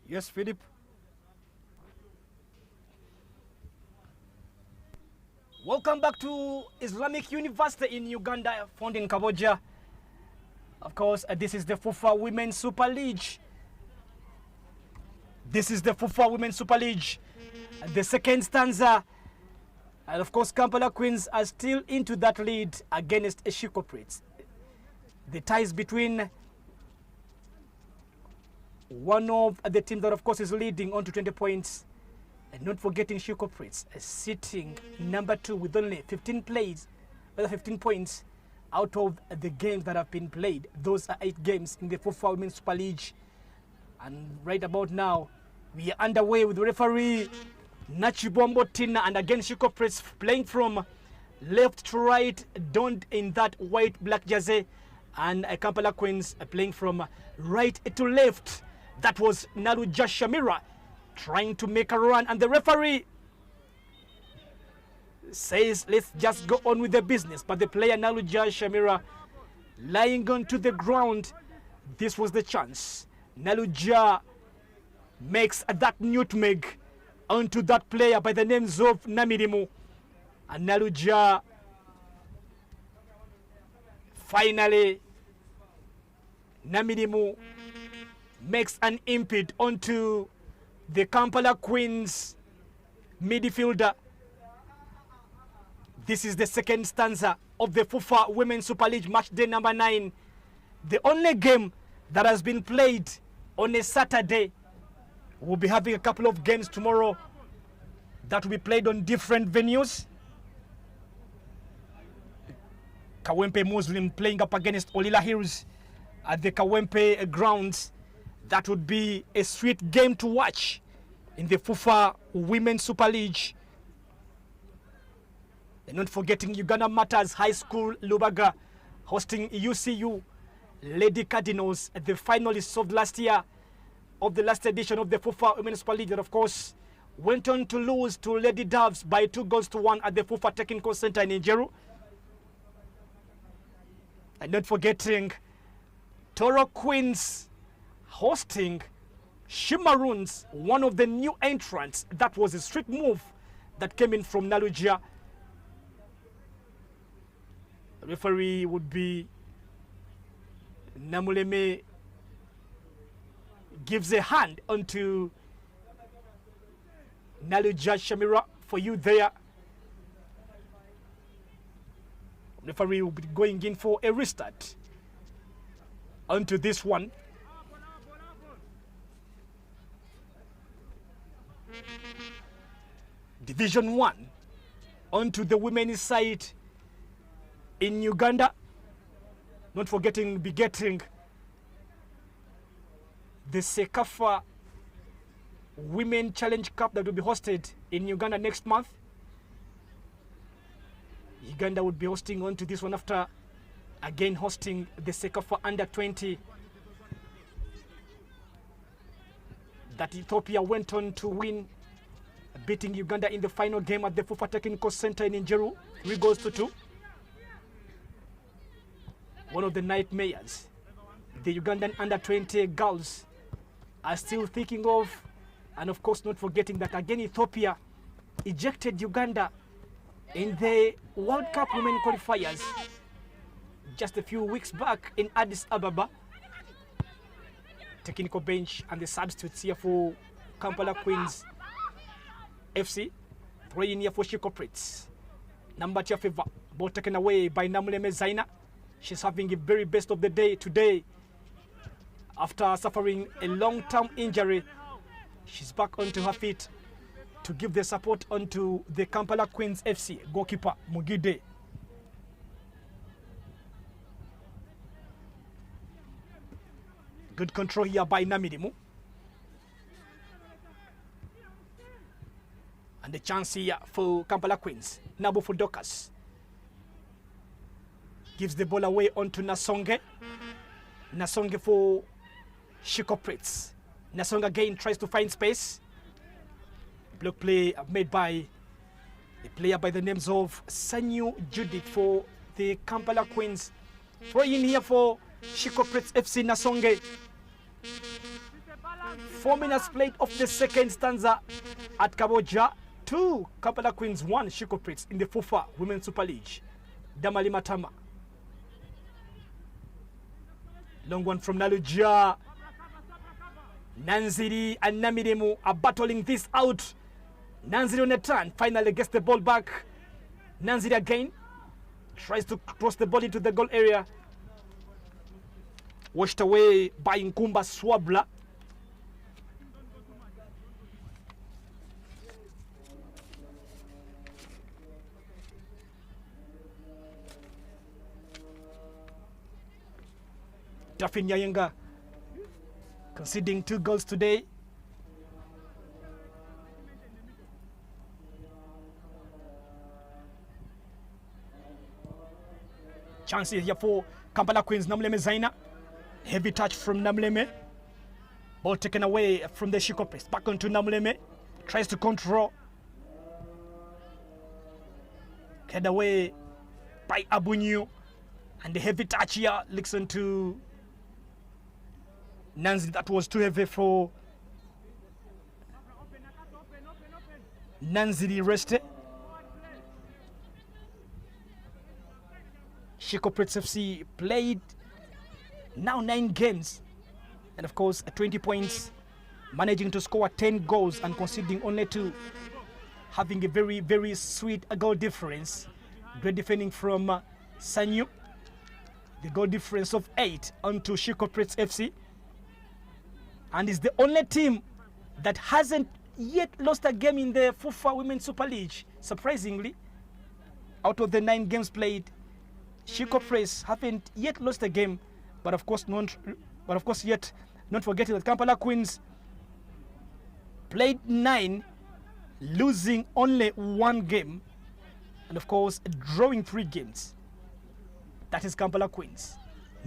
Yes, Philip. Welcome back to Islamic University in Uganda, found in Kaboja. Of course, this is the Fufa Women's Super League. This is the Fufa Women's Super League. The second stanza. And of course, Kampala Queens are still into that lead against Shiko Prits. The ties between one of the teams that, of course, is leading on to 20 points. And not forgetting Shiko Prits sitting number 2 with only 15 points out of the games that have been played. Those are 8 games in the Fufa Women's Super League. And right about now, we are underway with referee Nachibombo Tina, and again Shiko Prits playing from left to right, donned in that white black jersey, and Kampala Queens playing from right to left. That was Naluja Shamira trying to make a run, and the referee says let's just go on with the business, but the player Naluja Shamira lying onto the ground. This was the chance. Naluja makes that nutmeg onto that player by the names of Namirimu, and Naluja finally, Namirimu makes an impede onto the Kampala Queens midfielder. This is the second stanza of the Fufa Women's Super League match day number 9. The only game that has been played on a Saturday. We'll be having a couple of games tomorrow that will be played on different venues. Kawempe Muslim playing up against Olila Hills at the Kawempe grounds. That would be a sweet game to watch in the Fufa Women's Super League. And not forgetting Uganda Matters High School Lubaga hosting UCU Lady Cardinals, the finalists of last year, of the last edition of the Fufa Women's Super League, that of course went on to lose to Lady Doves by 2-1 at the Fufa Technical Center in Njeru. And not forgetting Toro Queens hosting Shimaroons, one of the new entrants. That was a strict move that came in from Naluja. The referee would be Namuleme, gives a hand onto Naluja Shamira for you there. The referee will be going in for a restart onto this one. Division 1. Onto the women's side in Uganda. Not forgetting, be getting the Sekafa Women Challenge Cup that will be hosted in Uganda next month. Uganda would be hosting onto this one after again hosting the Sekafa Under 20 that Ethiopia went on to win, beating Uganda in the final game at the Fufa Technical Center in Njeru, 3-2. One of the nightmares the Ugandan Under 20 girls are still thinking of, and of course not forgetting that again Ethiopia ejected Uganda in the World Cup Women qualifiers just a few weeks back in Addis Ababa. Technical bench and the substitutes here for Kampala Queens FC. Throwing in here for Shikoprits. Number 2 favor. Ball taken away by Namuleme Zaina. She's having a very best of the day today. After suffering a long-term injury, she's back onto her feet to give the support onto the Kampala Queens FC goalkeeper Mugide. Good control here by Namirimu. And the chance here for Kampala Queens. Nabu Fudokas gives the ball away onto Nasonge. Nasonge for Shikoprits. Nasonge again tries to find space. Block play made by a player by the names of Sanyu Judith for the Kampala Queens. Throw in here for Shikoprits FC Nasonge. 4 minutes played of the second stanza at Kaboja. 2 Kampala Queens, 1 Shikoprits in the Fufa Women's Super League. Damali Matama. Long one from Naluja. Nanziri and Namiremu are battling this out. Nanziri on the turn, finally gets the ball back. Nanziri again tries to cross the ball into the goal area. Washed away by Nkumba Swabla. Dafin Yayenga conceding 2 goals today. Chances here for Kampala Queens. Namleme Zaina. Heavy touch from Namleme. Ball taken away from the Shikoprits. Back onto Namleme. Tries to control. Head away by Abunyu. And the heavy touch here leaks into Nanzi. That was too heavy for Nanzi Reste. Shikoprits FC played now 9 games and of course 20 points, managing to score 10 goals and conceding only 2, having a very, very sweet goal difference. Great defending from Sanyu. The goal difference of 8 onto Shikoprits FC, and is the only team that hasn't yet lost a game in the Fufa Women's Super League. Surprisingly, out of the 9 games played, Shikoprits haven't yet lost a game. But of course, yet not forgetting that Kampala Queens played 9, losing only 1 game, and of course drawing 3 games. That is Kampala Queens.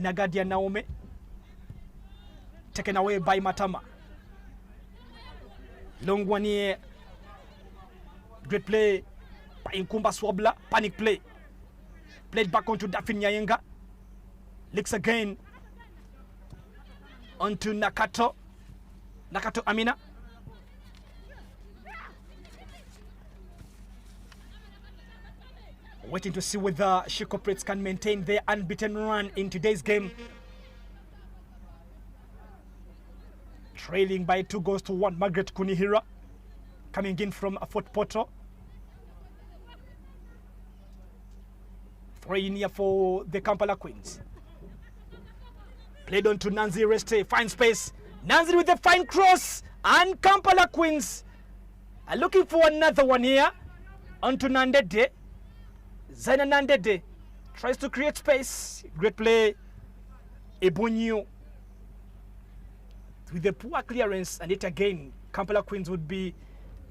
Nagadia Naomi taken away by Matama. Long one here. Great play by Nkumba Swabla. Panic play. Played back onto Dafin Yayenga. Licks again onto Nakato. Nakato Amina. Waiting to see whether Shikoprits can maintain their unbeaten run in today's game. Trailing by 2-1. Margaret Kunihira coming in from Fort Portal. Throwing in here for the Kampala Queens. Played on to Nanzi Reste. Fine space. Nanzi with a fine cross. And Kampala Queens Looking for another one here. Onto Nandede. Zaina Nandede tries to create space. Great play. Ebonyo with the poor clearance, and it again, Kampala Queens would be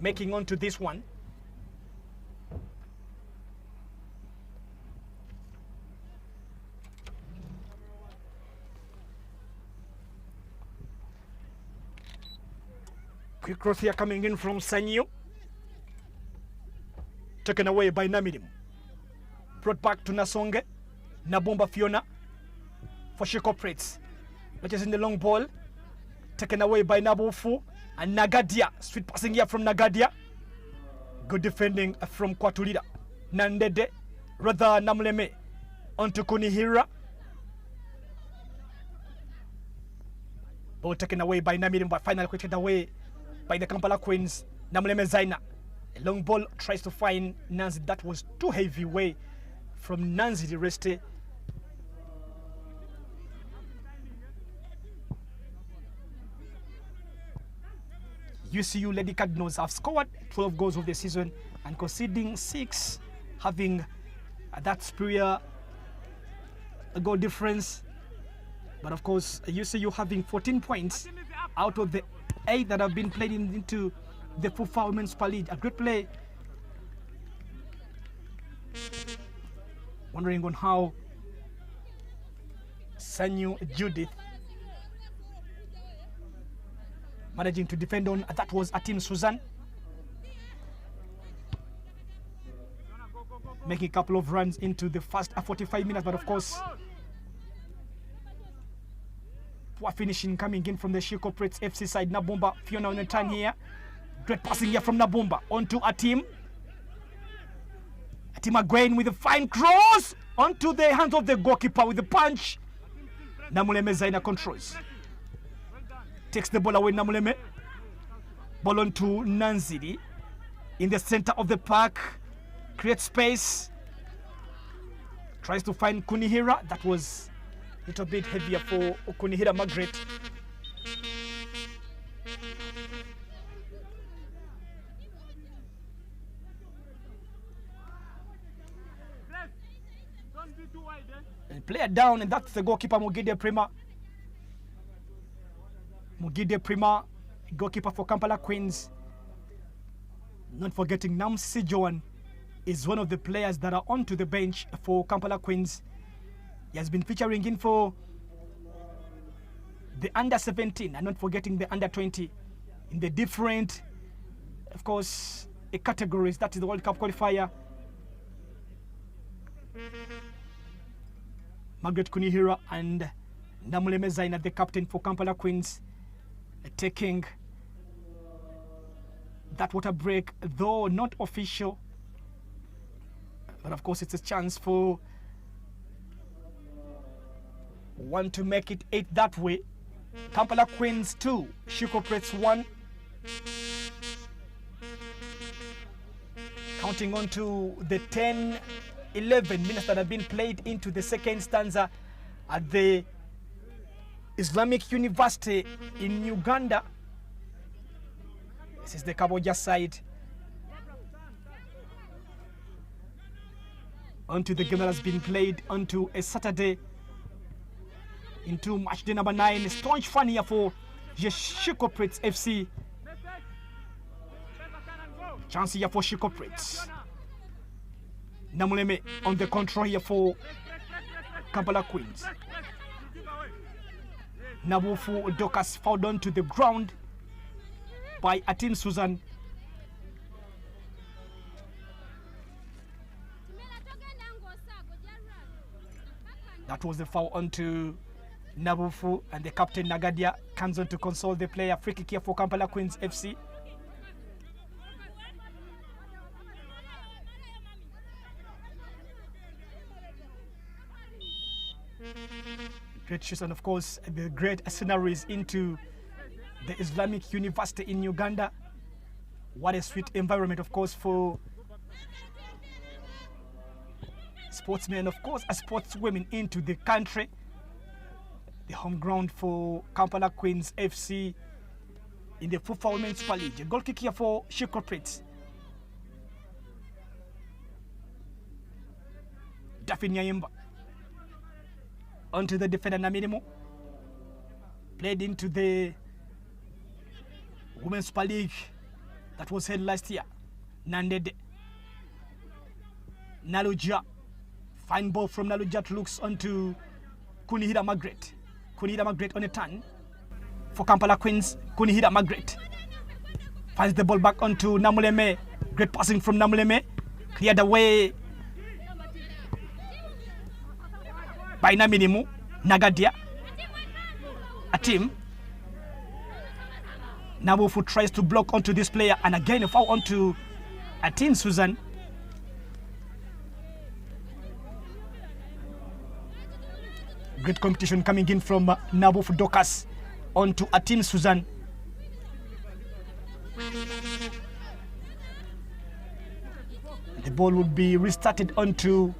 making on to this one. Quick cross here coming in from Sanyo. Taken away by Namidim. Brought back to Nasonge. Nabomba Fiona for She Corporates. Which is in the long ball. Taken away by Nabufu. And Nagadia. Sweet passing here from Nagadia. Good defending from Kwatulida. Nandede. Rather Namleme. Onto Kunihira. Ball taken away by Namidim, but finally quicked away by the Kampala Queens. Namleme Zaina. A long ball tries to find Nanzi. That was too heavy way from Nanzi the Reste. UCU Lady Cardinals have scored 12 goals of the season and conceding 6, having that superior goal difference. But of course, UCU having 14 points out of the 8 that have been played into the Fufa Women's Super League. A great play. Wondering on how Sanyu Judith managing to defend on. That was Atim Susan. Making a couple of runs into the first 45 minutes, but of course, poor finishing coming in from the She Corporates FC side. Nabumba, Fiona on the turn here. Great passing here from Nabumba onto Atim. Atim again with a fine cross onto the hands of the goalkeeper with the punch. Namuleme Zaina controls. Takes the ball away, Namuleme. Ball onto Nanzidi in the center of the park. Creates space. Tries to find Kunihira. That was a little bit heavier for Kunihira Margaret. And player down, and that's the goalkeeper Mugide Prima. Mugide Prima, goalkeeper for Kampala Queens. Not forgetting Namsi Joan is one of the players that are onto the bench for Kampala Queens. He has been featuring in for the under 17 and not forgetting the under 20 in the different, of course, categories. That is the World Cup qualifier. Margaret Kunihira and Namuleme Zaina, the captain for Kampala Queens, taking that water break, though not official. But of course, it's a chance for one to make it 8 that way. Kampala Queens 2, She Corporates 1. Counting on to the 10-11 minutes that have been played into the second stanza at the Islamic University in Uganda. This is the Kaboja side. Onto the game that has been played onto a Saturday into match day number 9. Staunch fan here for She Corporates FC. Chance here for She Corporates. Namuleme on the control here for Kampala Queens. Nabufu Dokas fouled onto the ground by Atim Susan. That was the foul onto Nabufu, and the captain Nagadia comes on to console the player. Free kick here for Kampala Queens FC. Great shoes, and of course the great sceneries into the Islamic University in Uganda. What a sweet environment, of course, for sportsmen, of course, as sportswomen into the country. The home ground for Kampala Queens FC in the Fufa Women's Super League. A goal kick here for She Corporates. Daphne Nyayimba onto the defender Naminimo. Played into the Women's Super League that was held last year. Nandede. Naluja. Fine ball from Naluja looks onto Kunihira Margaret. Kunihira Margaret on a turn for Kampala Queens. Kunihira Margaret finds the ball back onto Namuleme. Great passing from Namuleme. Cleared away by Naminimu. Nagadia. A team. Nabufu tries to block onto this player, and again a foul onto Atin Susan. Great competition coming in from Nabufu Dokas onto Atin Susan. The ball would be restarted onto,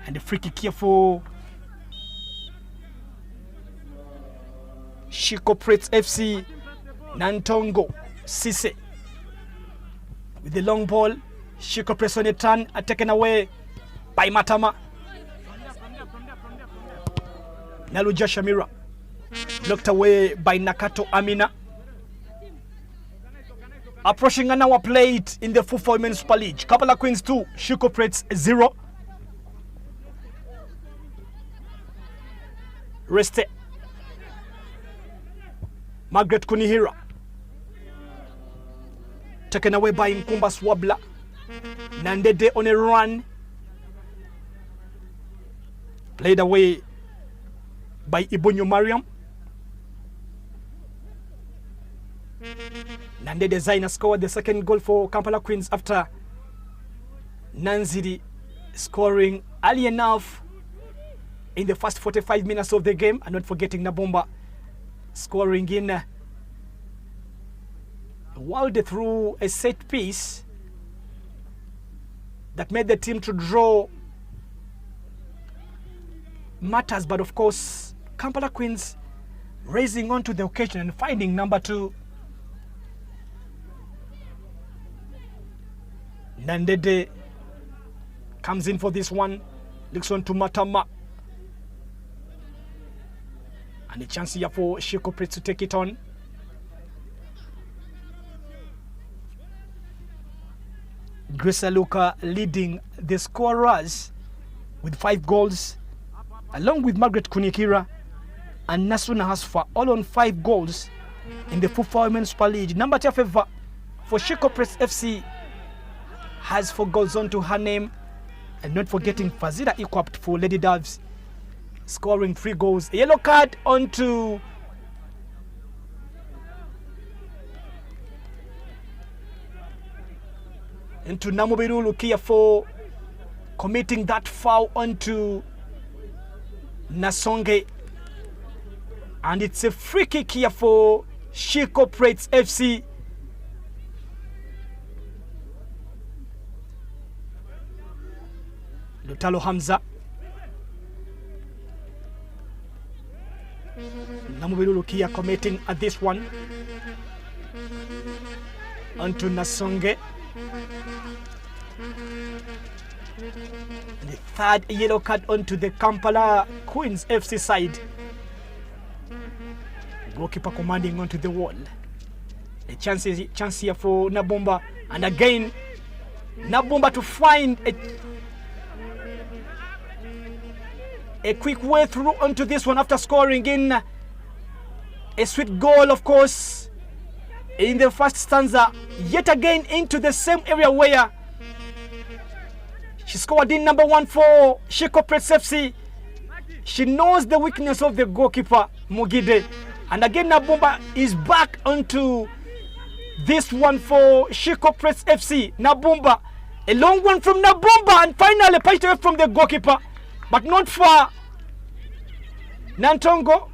and the free kick here for She Corporates FC. Nantongo Sise with the long ball. She Corporates on a turn, taken away by Matama. Naluja Shamira blocked away by Nakato Amina. Approaching an hour played in the Fufa Women's Super League. Kampala Queens 2, She Corporates 0. Reste. Margaret Kunihira taken away by Nkumba Swabla. Nandede on a run, played away by Ibonyo Mariam. Nandede Zaina scored the second goal for Kampala Queens after Nanzidi scoring early enough in the first 45 minutes of the game, and not forgetting Nabomba scoring in while through a set piece that made the team to draw matters. But of course, Kampala Queens raising onto the occasion and finding number 2. Nandede comes in for this one, looks on to Matama, and a chance here for She Corporates to take it on. Grace Aluka leading the scorers with 5 goals, along with Margaret Kunikira and Nasuna Hasfa, all on 5 goals in the Fufa Women's Super League. Number 2 favor for She Corporates FC has 4 goals onto her name, and not forgetting Fazira equipped for Lady Doves, scoring 3 goals. A yellow card onto Namubiru Lukia for committing that foul onto Nasonge, and it's a free kick here for She Corporates FC. Lutalo Hamza. Namubiru Lukia committing at this one onto Nasonge. The third yellow card onto the Kampala Queens FC side. Goalkeeper commanding onto the wall. A chance here for Nabomba, and again Nabomba to find a quick way through onto this one after scoring in a sweet goal, of course, in the first stanza, yet again into the same area where she scored in number 1 for She Corporates FC. She knows the weakness of the goalkeeper, Mugide. And again, Nabumba is back onto this one for She Corporates FC. Nabumba, a long one from Nabumba, and finally pushed away from the goalkeeper, but not far. Nantongo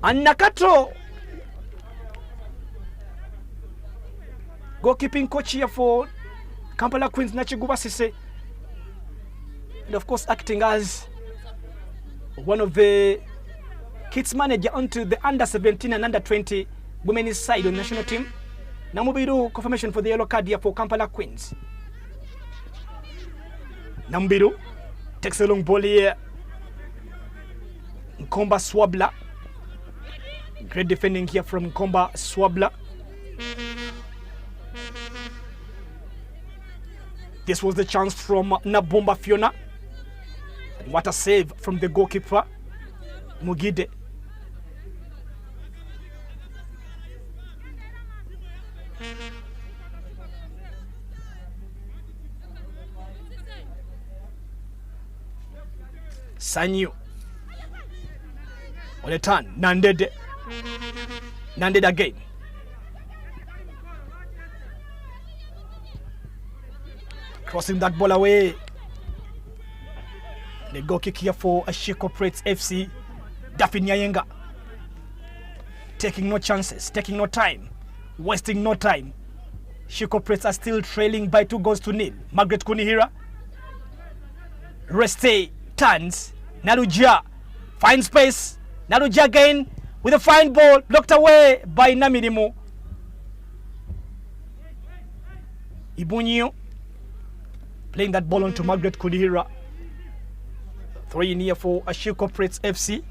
and Nakato, goalkeeping coach here for Kampala Queens, Nachiguba Sise, and of course acting as one of the Kids manager onto the under 17 and under 20 women's side on the national team. Namubiru confirmation for the yellow card here for Kampala Queens. Nambiru takes a long ball here. Nkomba Swabla. Great defending here from Nkomba Swabla. This was the chance from Nabomba Fiona. And what a save from the goalkeeper, Mugide. Sanyu. On the turn, Nandede. Nandede again. Crossing that ball away. The goal kick here for Ashik Corporates FC. Daphne Nyayenga. Taking no chances, taking no time, wasting no time. Ashik Corporates are still trailing by 2-0. Margaret Kunihira. Reste turns. Naruja finds space. Naruja again with a fine ball blocked away by Namirimo. Ibunyo playing that ball onto Margaret Kunihira. 3 in here for Ashik Corporates FC.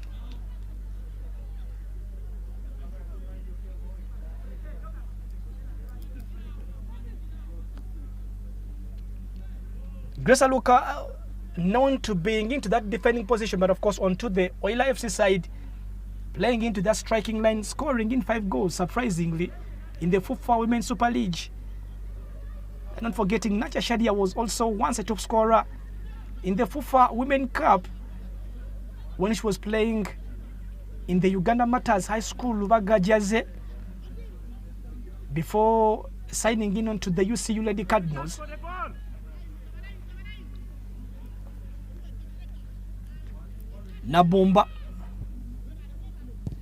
Grace Aluka, known to being into that defending position, but of course onto the Oila FC side, playing into that striking line, scoring in 5 goals, surprisingly, in the Fufa Women's Super League. And not forgetting, Nacha Shadia was also once a top scorer in the Fufa Women Cup when she was playing in the Uganda Matters High School Lubagajaze before signing in onto the UCU Lady Cardinals. Nabomba.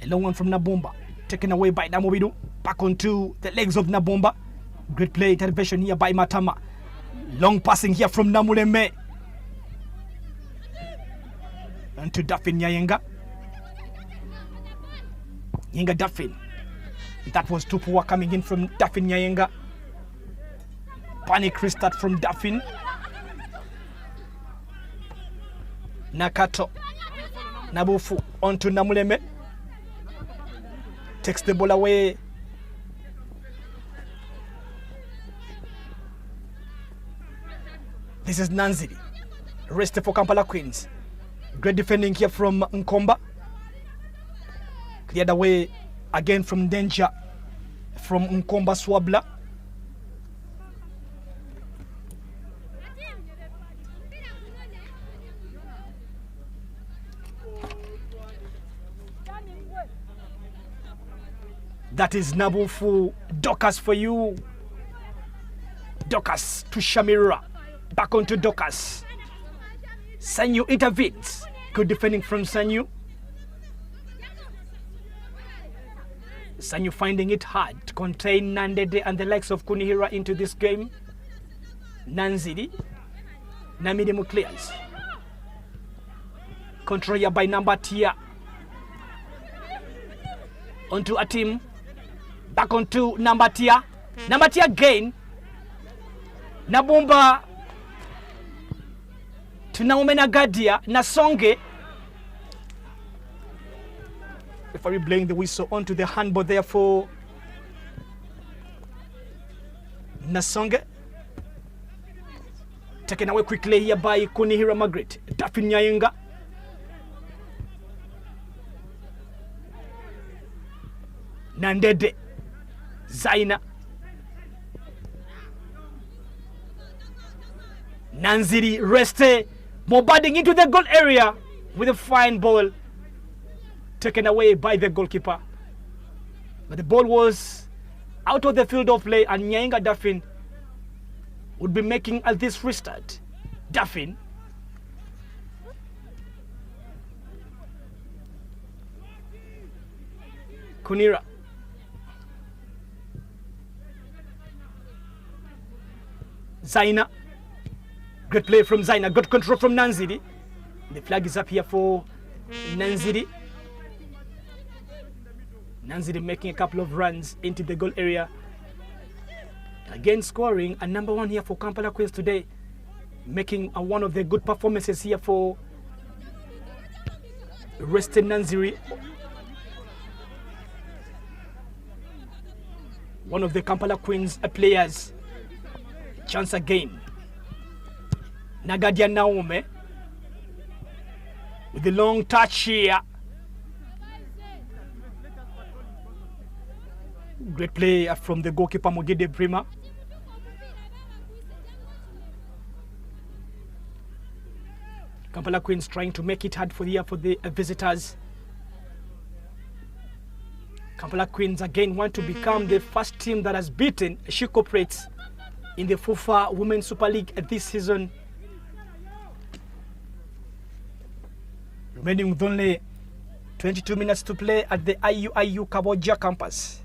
A long one from Nabomba. Taken away by Namobidu. Back onto the legs of Nabomba. Great play, intervention here by Matama. Long passing here from Namuleme. And to Daphne Nyayenga. Nyenga Daphne. That was Tupua coming in from Daphne Nyayenga. Panic restart from Daphne. Nakato. Nabufu onto Namuleme. Takes the ball away. This is Nanzidi. Rested for Kampala Queens. Great defending here from Nkomba. Cleared away again from danger from Nkomba Swabla. That is Nabufu. Dokas for you. Dokas to Shamira. Back onto Dokas. Sanyu intervenes. Good defending from Sanyu. Sanyu finding it hard to contain Nandede and the likes of Kunihira into this game. Nanzidi. Namidemu clears. Control here by Nambatia. Onto a team. Back onto Nambatia. Nambatia again. Nabomba to Naomi Nagadia. Nasonge. Referee blowing the whistle onto the handball there for Nasonge. Taken away quickly here by Kunihira Margaret. Daphne Nyayenga. Nandede. Zaina. Nanziri Reste bombarding into the goal area with a fine ball taken away by the goalkeeper. But the ball was out of the field of play and Nyayenga Daphne would be making this restart. Daphne. Kunira. Zaina. Great play from Zaina. Good control from Nanzidi. The flag is up here for Nanzidi. Nanziri making a couple of runs into the goal area. Again scoring a number 1 here for Kampala Queens today. Making one of the good performances here for Rested Nanziri. One of the Kampala Queens players. Chance again. Nagadia Naume with the long touch here. Great play from the goalkeeper Mogede Brima. Kampala Queens trying to make it hard for the visitors. Kampala Queens again want to become the first team that has beaten Shiko Prates in the Fufa Women's Super League this season. Remaining with only 22 minutes to play at the IUIU Kaboja campus.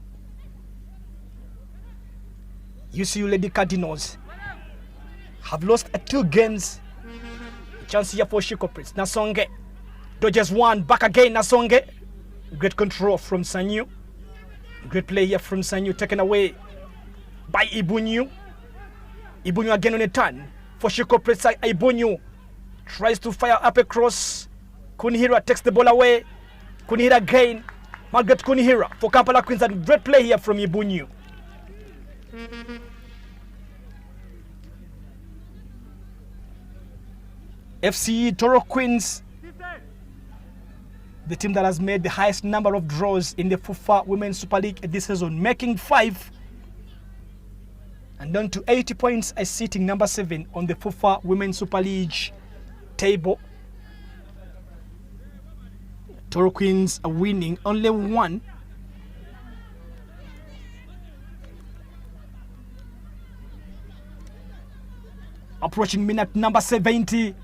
UCU Lady Cardinals have lost 2 games. Chance here for Shiko Prates. Nasonge dodges one, back again Nasonge. Great control from Sanyu. Great play here from Sanyu, taken away by Ibunyu. Ibunyu again on a turn for Shiko Prates. Ibunyu tries to fire up across. Kunihira takes the ball away. Kunihira again. Margaret Kunihira for Kampala Queens, and great play here from Ibunyu. FC Toro Queens, the team that has made the highest number of draws in the Fufa Women's Super League this season, making 5 and down to 80 points, is sitting number 7 on the Fufa Women's Super League table. Toro Queens are winning only 1. Approaching minute number 70.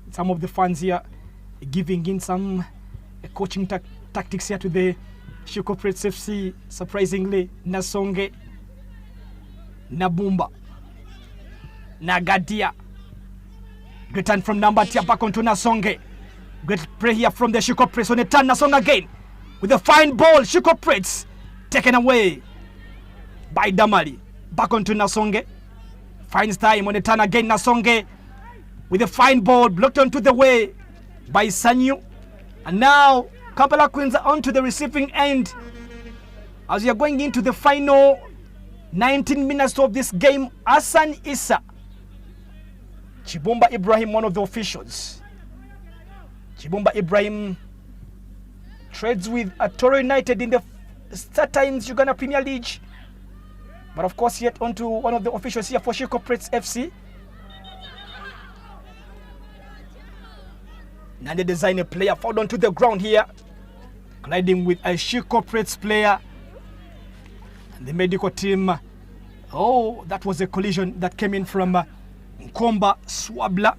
Some of the fans here giving in some coaching tactics here to the Shiko Prates FC. Surprisingly, Nasonge, Nabumba, Nagadia. Great turn from number 10 back onto Nasonge. Great play here from the Shiko Prates on a turn. Nasonge again with a fine ball. Shiko Prates taken away by Damali. Back onto Nasonge. Finds time on a turn again. Nasonge with a fine ball blocked onto the way by Sanyu. And now Kampala Queens are onto the receiving end as we are going into the final 19 minutes of this game. Hassan Issa, Chibumba Ibrahim, one of the officials. Chibumba Ibrahim trades with Toro United in the Star Times Uganda Premier League. But of course, yet onto one of the officials here for Shiko Prates FC. And the designer player fall onto the ground here, colliding with a Shiko Prates player. And the medical team, oh, that was a collision that came in from Nkomba Swabla.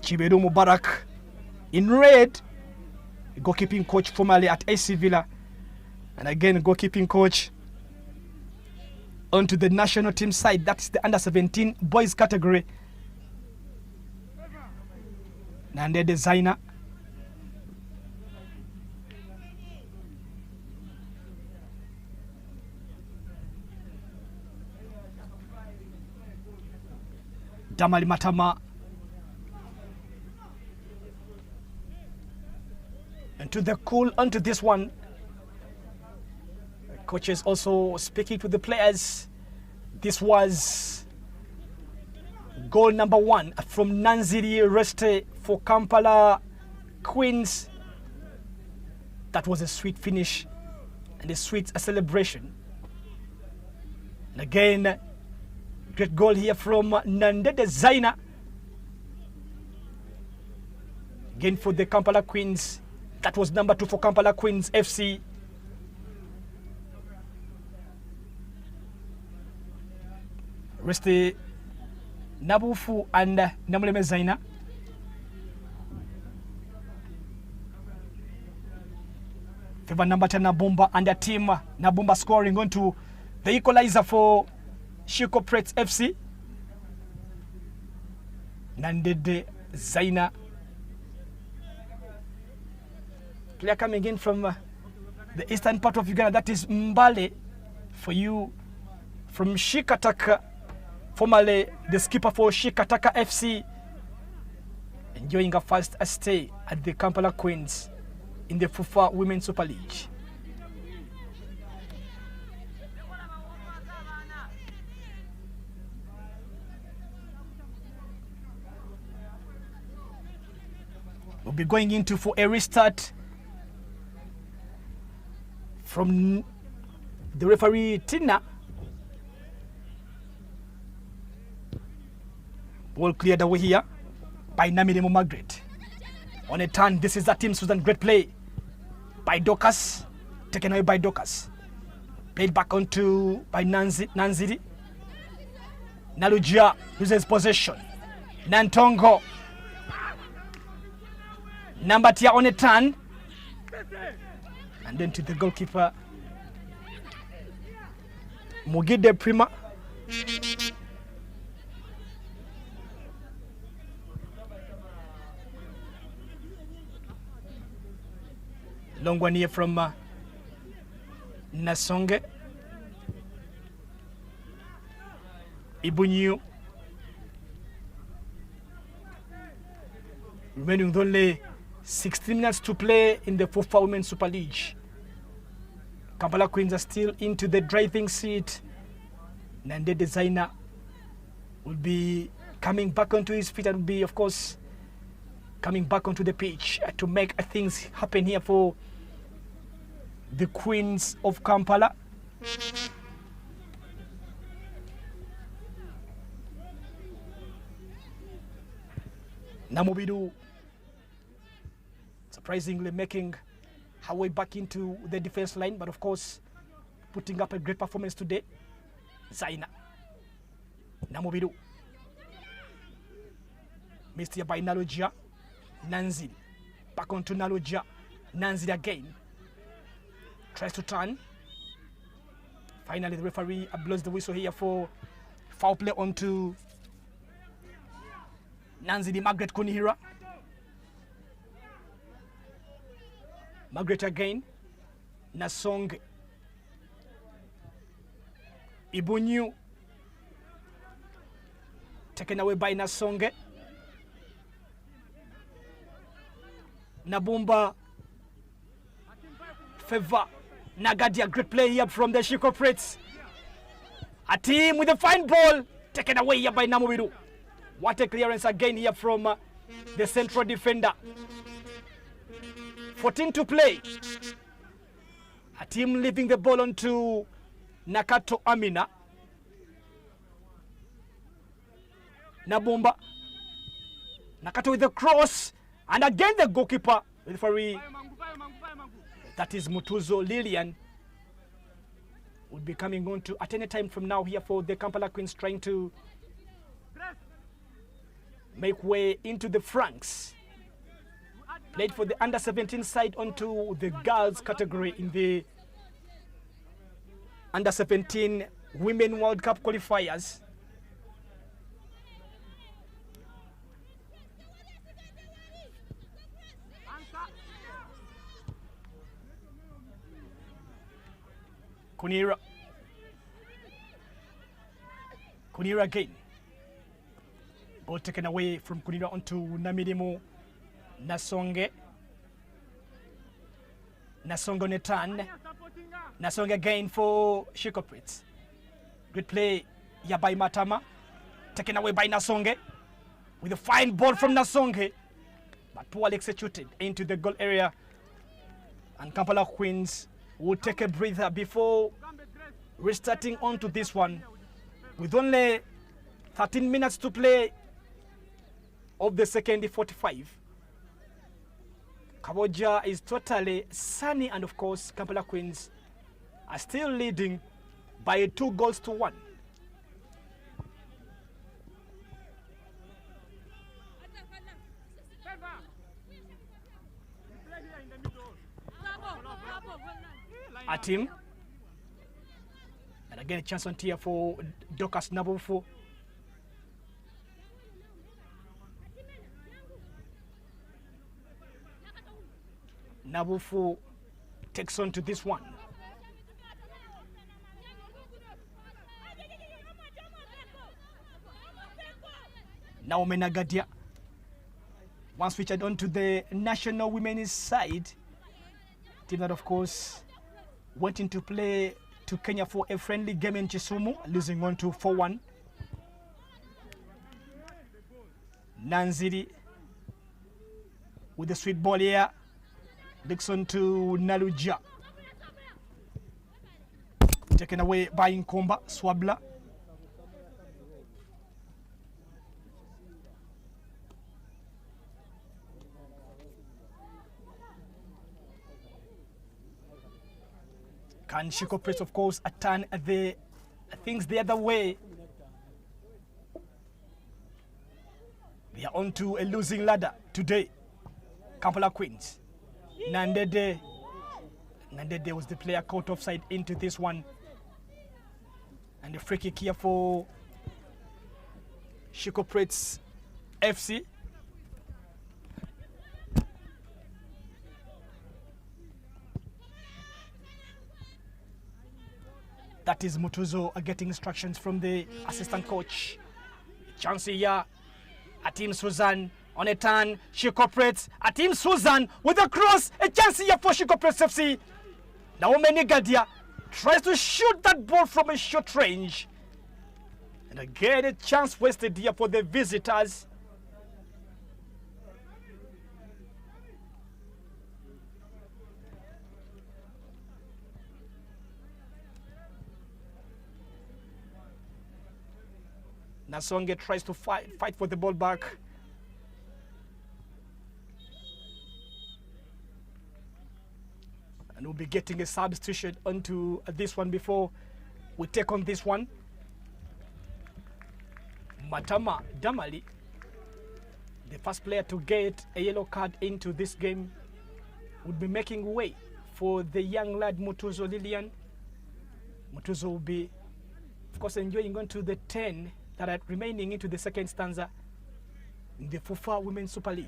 Chibedu Mubarak in red, goalkeeping coach formerly at AC Villa, and again goalkeeping coach onto the national team side. That's the under-17 boys category. And the designer, Damali Matama. And to the cool onto this one. Coaches also speaking to the players. This was goal number 1 from Nanziri Reste for Kampala Queens. That was a sweet finish and a sweet celebration. And again, great goal here from Nande Designer. Again for the Kampala Queens. That was number 2 for Kampala Queens FC. Reste Nabufu and Namuleme Zaina. Favor number 10 Nabumba and the team. Nabumba scoring onto the equalizer for Shiko Prets FC. Nandede Zaina. Player coming in from the eastern part of Uganda. That is Mbale for you from Shikataka. Formerly the skipper for Shikataka FC. Enjoying a first stay at the Kampala Queens in the Fufa Women's Super League. We'll be going into for a restart from the referee Tina. Ball cleared away here by Namiremo Margaret. On a turn, this is the team Susan. Great play by Dokas. Taken away by Dokas. Played back onto by Nanzidi. Nalujia loses possession. Nantongo. Nambatia on a turn. And then to the goalkeeper. Mugide Prima. Long one here from Nasonge. Ibunyu. Remaining with only 16 minutes to play in the Fufa Women's Super League. Kampala Queens are still into the driving seat. Nande Designer will be coming back onto his feet and will be, of course, coming back onto the pitch to make things happen here for the Queens of Kampala. Namubidu surprisingly making her way back into the defense line, but of course putting up a great performance today. Zaina. Namubidu. Missed here by Nalojia. Nanzi. Back onto Nalojia. Nanzi again. Tries to turn. Finally, the referee blows the whistle here for foul play onto Nanzi Margaret Kunihira. Margaret again. Nasong. Ibunyu. Taken away by Nasonge. Nabumba. Favor. Nagadia, great play here from the Shiko Prets. A team with a fine ball. Taken away here by Namubidu. What a clearance again here from the central defender. 14 to play. A team leaving the ball onto Nakato Amina. Nabumba. Nakato with the cross. And again the goalkeeper, the referee, that is Mutuzo Lillian, will be coming on to at any time from now here for the Kampala Queens, trying to make way into the Franks. Played for the under-17 side onto the girls category in the under-17 Women World Cup qualifiers. Kunira again. Ball taken away from Kunira onto Namiremo Nasonge. Nasonge on a turn. Nasonge again for Shiko Prets. Good play here by Matama. Taken away by Nasonge. With a fine ball from Nasonge. But poorly executed into the goal area. And Kampala Queens will take a breather before restarting onto this one. With only 13 minutes to play of the second 45. Kaboja is totally sunny, and of course Kampala Queens are still leading by 2-1. A team that Again, a chance on here for Dorcas Nabufu. Nabufu takes on to this one. Naomi Nagadia once featured onto the national women's side. Team that, of course, went into play to Kenya for a friendly game in Kisumu, losing on to 4-1. Nanziri with the sweet ball here. Dixon to Naluja. Taken away by Nkomba, Swabla. Can Shiko Press, of course, turn the things the other way? They are on to a losing ladder today. Kampala Queens. Nandede was the player caught offside into this one. And the free kick here for Shiko Press FC. That is Mutuzo getting instructions from the assistant coach. Chance here. Atim Susan on a turn. She cooperates. Atim Susan with a cross. A chance here for She Cooperates FC. Naomi Negadia tries to shoot that ball from a short range. And again, a chance wasted here for the visitors. Nasonge tries to fight for the ball back. And we'll be getting a substitution onto this one before we take on this one. Matama Damali, the first player to get a yellow card into this game, would be making way for the young lad Mutuzo Lilian. Mutuzo will be, of course, enjoying on to the 10 that are remaining into the second stanza in the Fufa Women's Super League.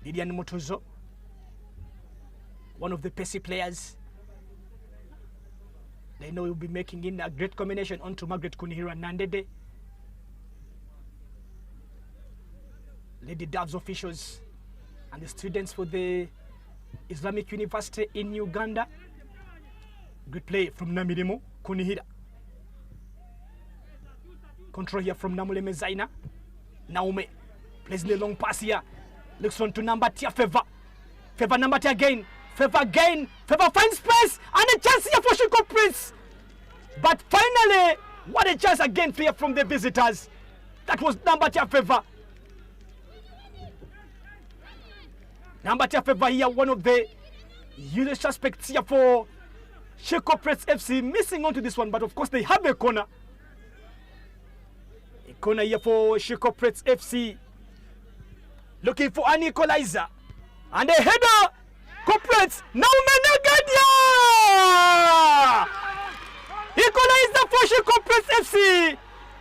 Lilian Mutuzo, one of the pacey players. They know he'll be making in a great combination onto Margaret Kunihira Nandede. Lady Doves officials and the students for the Islamic University in Uganda. Good play from Namirimo Kunihira. Control here from Namuleme Zaina. Naume plays the long pass here. Looks on to Nambatia Feva. Feva Nambatia again. Feva again. Feva finds space. And a chance here for Shiko Prince. But finally, what a chance again here from the visitors. That was Nambatia Feva. Nambatia Feva here, one of the usual suspects here for Shiko Press FC, missing onto this one, but of course they have a corner. A corner here for Shiko Press FC. Looking for an equalizer. And a header. Cooperates. Naume Nagadia! Equalizer for Shiko Press FC.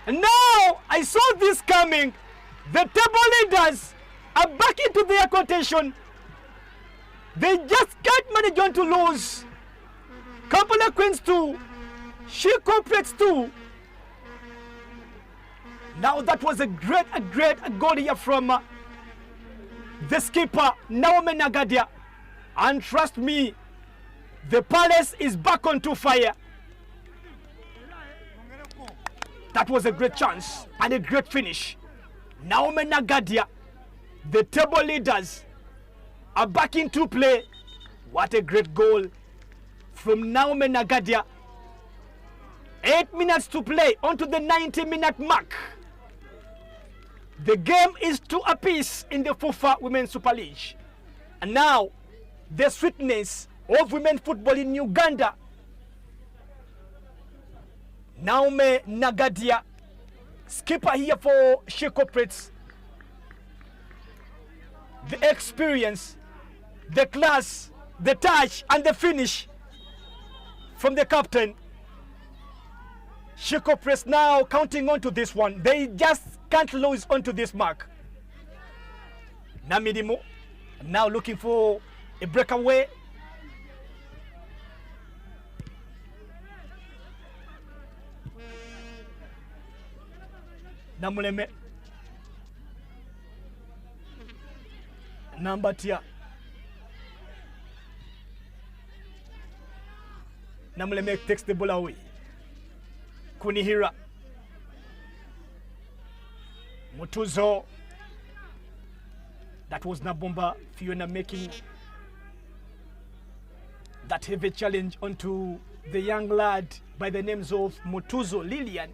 And now I saw this coming. The table leaders are back into their quotation. They just can't manage on to lose. Kampala Queens 2, Shiko Press 2. Now that was a great goal here from the skipper, Naomi Nagadia. And trust me, the Palace is back onto fire. That was a great chance and a great finish. Naomi Nagadia, the table leaders, are back into play. What a great goal from Naomi Nagadia. 8 minutes to play onto the 90-minute mark. The game is 2 apiece in the Fufa Women's Super League. And now, the sweetness of women's football in Uganda. Naomi Nagadia, skipper here for Shiko Press. The experience, the class, the touch and the finish from the captain. Shiko Press now counting on to this one. They just can't lose onto this mark. Namidimo now looking for a breakaway. Namuleme. Nambatia. Namuleme takes the ball away. Kunihira. Mutuzo. That was Nabomba Fiona making that heavy challenge onto the young lad by the names of Mutuzo Lilian.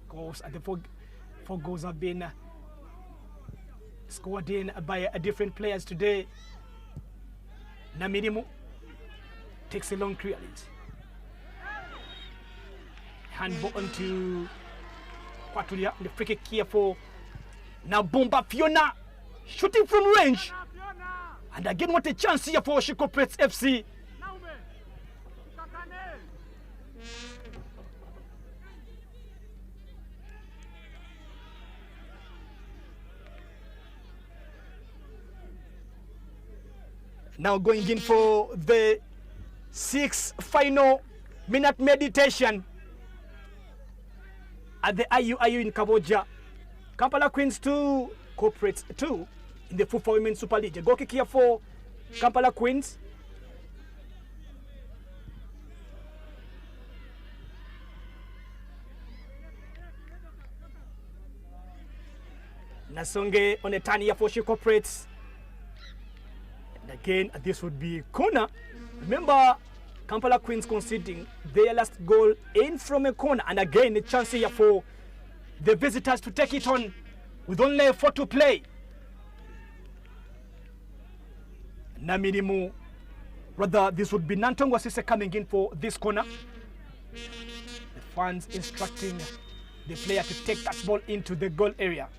Goals at the four goals have been scored in by different players today. Namirimu takes a long clearance. Handball onto Kwatulia. The free kick here for Nabomba Fiona. Shooting from range. And again, what a chance here for Shiko Press FC. Now going in for the sixth final minute meditation at the IUIU in Kaboja. Kampala Queens 2, Corporates 2 in the Fufa Women's Super League. A goal kick here for Kampala Queens. Nasonge on a turn here for She Corporates. And again, this would be corner. Remember, Kampala Queens conceding their last goal in from a corner. And again, a chance here for the visitors to take it on with only 4 to play. Namirimu, rather, this would be Nantongo Sise coming in for this corner. The fans instructing the player to take that ball into the goal area.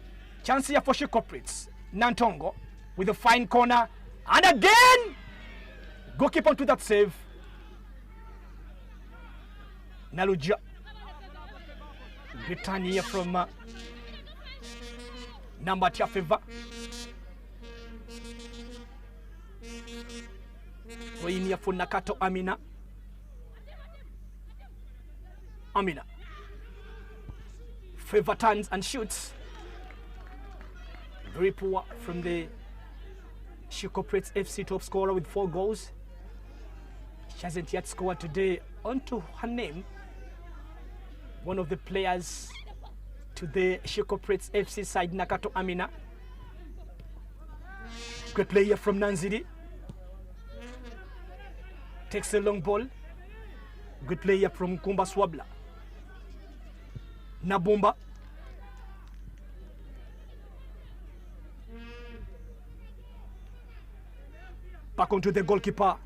Chance here for She Corporates. Nantongo with a fine corner. And again, goalkeeper onto that save. Naluja. Return here from number Tiafeva. Going here for Nakato Amina. Amina. Favor turns and shoots. Very poor from the She Corporates FC top scorer with 4 goals. She hasn't yet scored today. Onto her name, one of the players to the She Corporates FC side, Nakato Amina. Great player from Nanzidi. Takes a long ball. Good player from Kumba Swabla. Nabumba. Back onto the goalkeeper.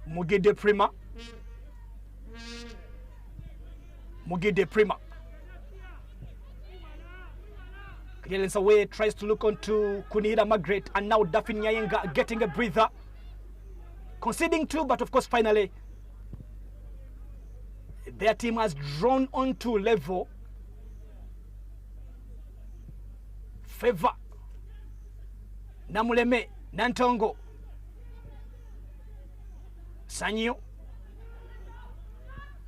Mugide Prima. Mugide Prima. Clearance away, tries to look onto Kunihira Margaret, and now Daphne Nyayenga getting a breather. Conceding 2, but of course finally their team has drawn onto level. Favor. Namuleme, Nantongo. Sanyo.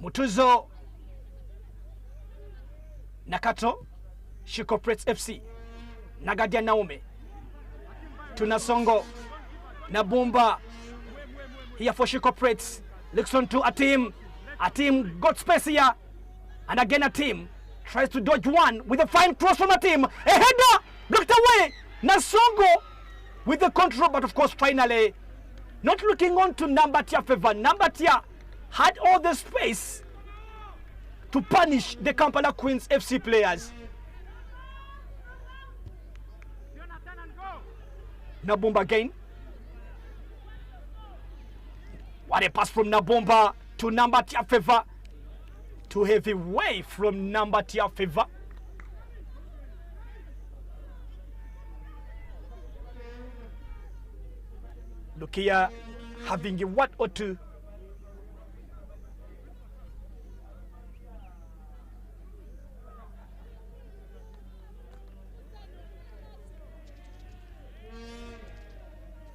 Mutuzo. Nakato. She Corporates FC. Nagadia Naomi. Tunasongo. Nabumba. Here for She Corporates. Looks on to a team. A team got space here. And again a team tries to dodge one with a fine cross from a team. A header blocked away. Nasongo with the control, but of course finally not looking on to Nambatia favor. Nambatia had all the space to punish the Kampala Queens FC players. Nabumba again. What a pass from Nabumba to Nambatia favor. Too heavy way from number tier Fufa. Look here, having a what or two.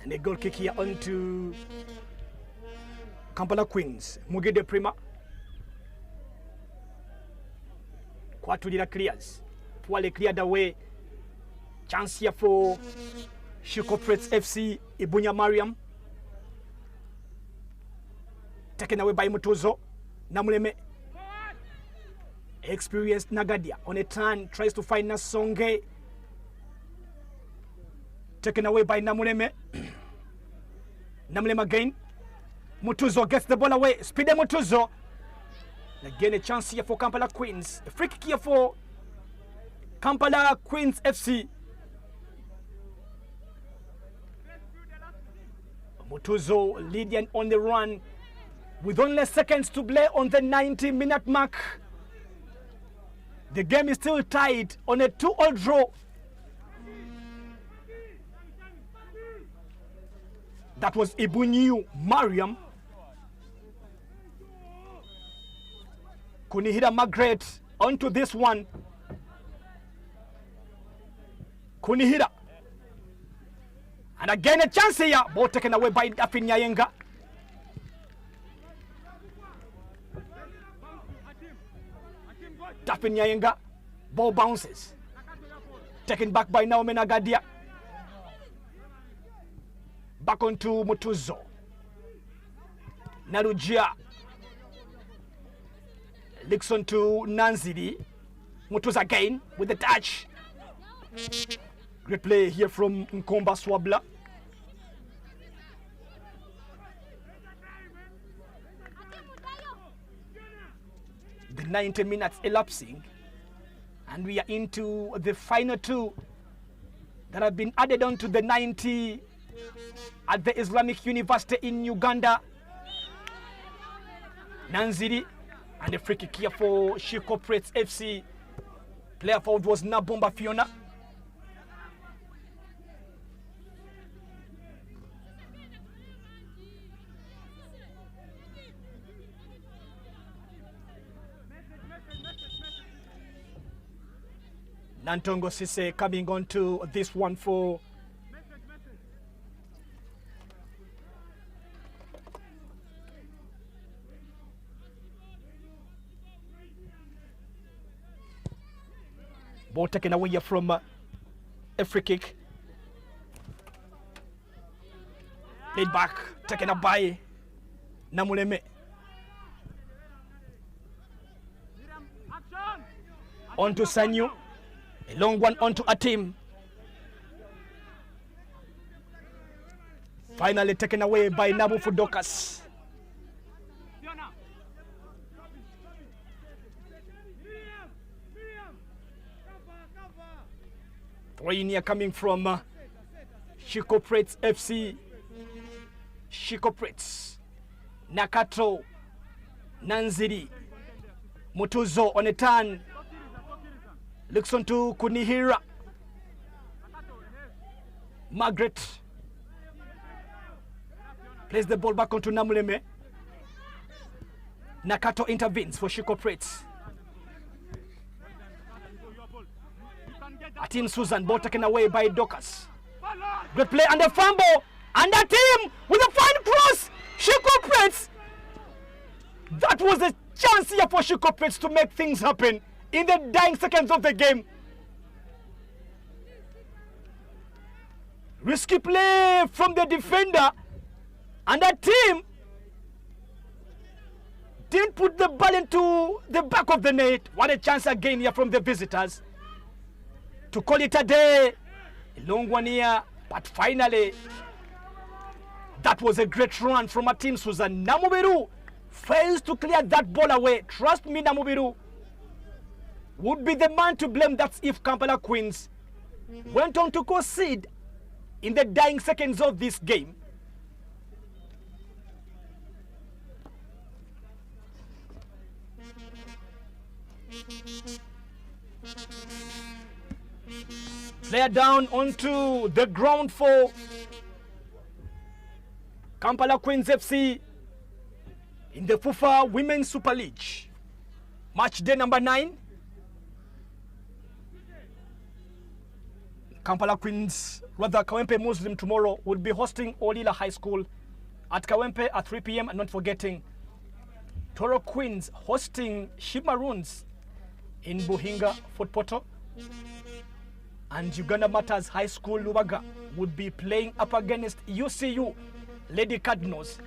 And a goal kick here onto Kampala Queens. Mugide Prima. Kwatulira clears. Poorly cleared away. Chance here for Shikoprets FC. Ibunya Mariam. Taken away by Mutuzo. Namuleme. Experienced Nagadia on a turn. Tries to find Nasonge. Taken away by Namuleme. Namuleme again. Mutuzo gets the ball away. Speed Mutuzo. Again a chance here for Kampala Queens. A free kick here for Kampala Queens FC. Mutuzo leading on the run with only seconds to play on the 90-minute mark. The game is still tied on a 2-all draw. That was Ibunyu Mariam. Kunihira Margaret onto this one. Kunihira. And again a chance here. Ball taken away by Dafin Nyayenga. Dafin Nyayenga. Ball bounces. Taken back by Naomi Nagadia. Back onto Mutuzo. Narujia. Licks onto Nanzidi. Mutuzo again with the touch. Great play here from Nkomba Swabla. The 90 minutes elapsing. And we are into the final two that have been added on to the 90 at the Islamic University in Uganda. Nanzidi and a free kick here for Shikoprets FC. Player forward was Nabomba Fiona. Nantongo Sise coming on to this one for ball taken away from a free kick. Laid back, taken up by Namuleme. On to Sanyu. A long one onto Atim. Finally taken away by Nabu Fudokas. Three near coming from Shikoprets FC. Shikoprets. Nakato. Nanzidi. Mutuzo on a turn. Looks onto Kunihira. Margaret. Plays the ball back onto Namuleme. Nakato intervenes for Shikoprets. Atim Susan, ball taken away by Dokas. Great play and a fumble. And a team with a fine cross. Shikoprets. That was a chance here for Shikoprets to make things happen in the dying seconds of the game. Risky play from the defender. And that team didn't put the ball into the back of the net. What a chance again here from the visitors to call it a day. A long one here, but finally that was a great run from a team. Susan Namubiru fails to clear that ball away. Trust me, Namubiru would be the man to blame. That's if Kampala Queens went on to concede in the dying seconds of this game. Player down onto the ground for Kampala Queens FC in the Fufa Women's Super League. Match day number 9. Kampala Queens, rather Kawempe Muslim tomorrow, will be hosting Olila High School at Kawempe at 3 p.m. and not forgetting Toro Queens hosting Shimaroons in Buhinga Fort Portal. And Uganda Matters High School Lubaga would be playing up against UCU Lady Cardinals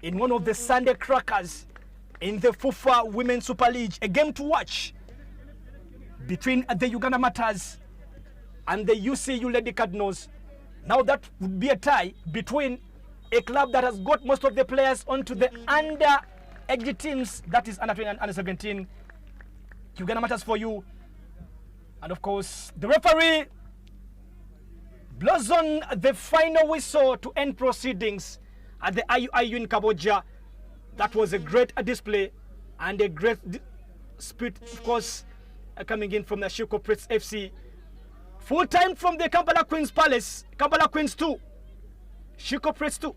in one of the Sunday crackers in the Fufa Women's Super League. A game to watch between the Uganda Matters and the UCU Lady Cardinals. Now that would be a tie between a club that has got most of the players onto the under-age teams, that is under 20 and under 17. Uganda Matters for you. And of course, the referee blows on the final whistle to end proceedings at the IUIU in Kaboja. That was a great display and a great spirit, of course, coming in from the Shiko Prince FC. Full time from the Kampala Queens Palace. Kampala Queens 2, Shiko Prince 2.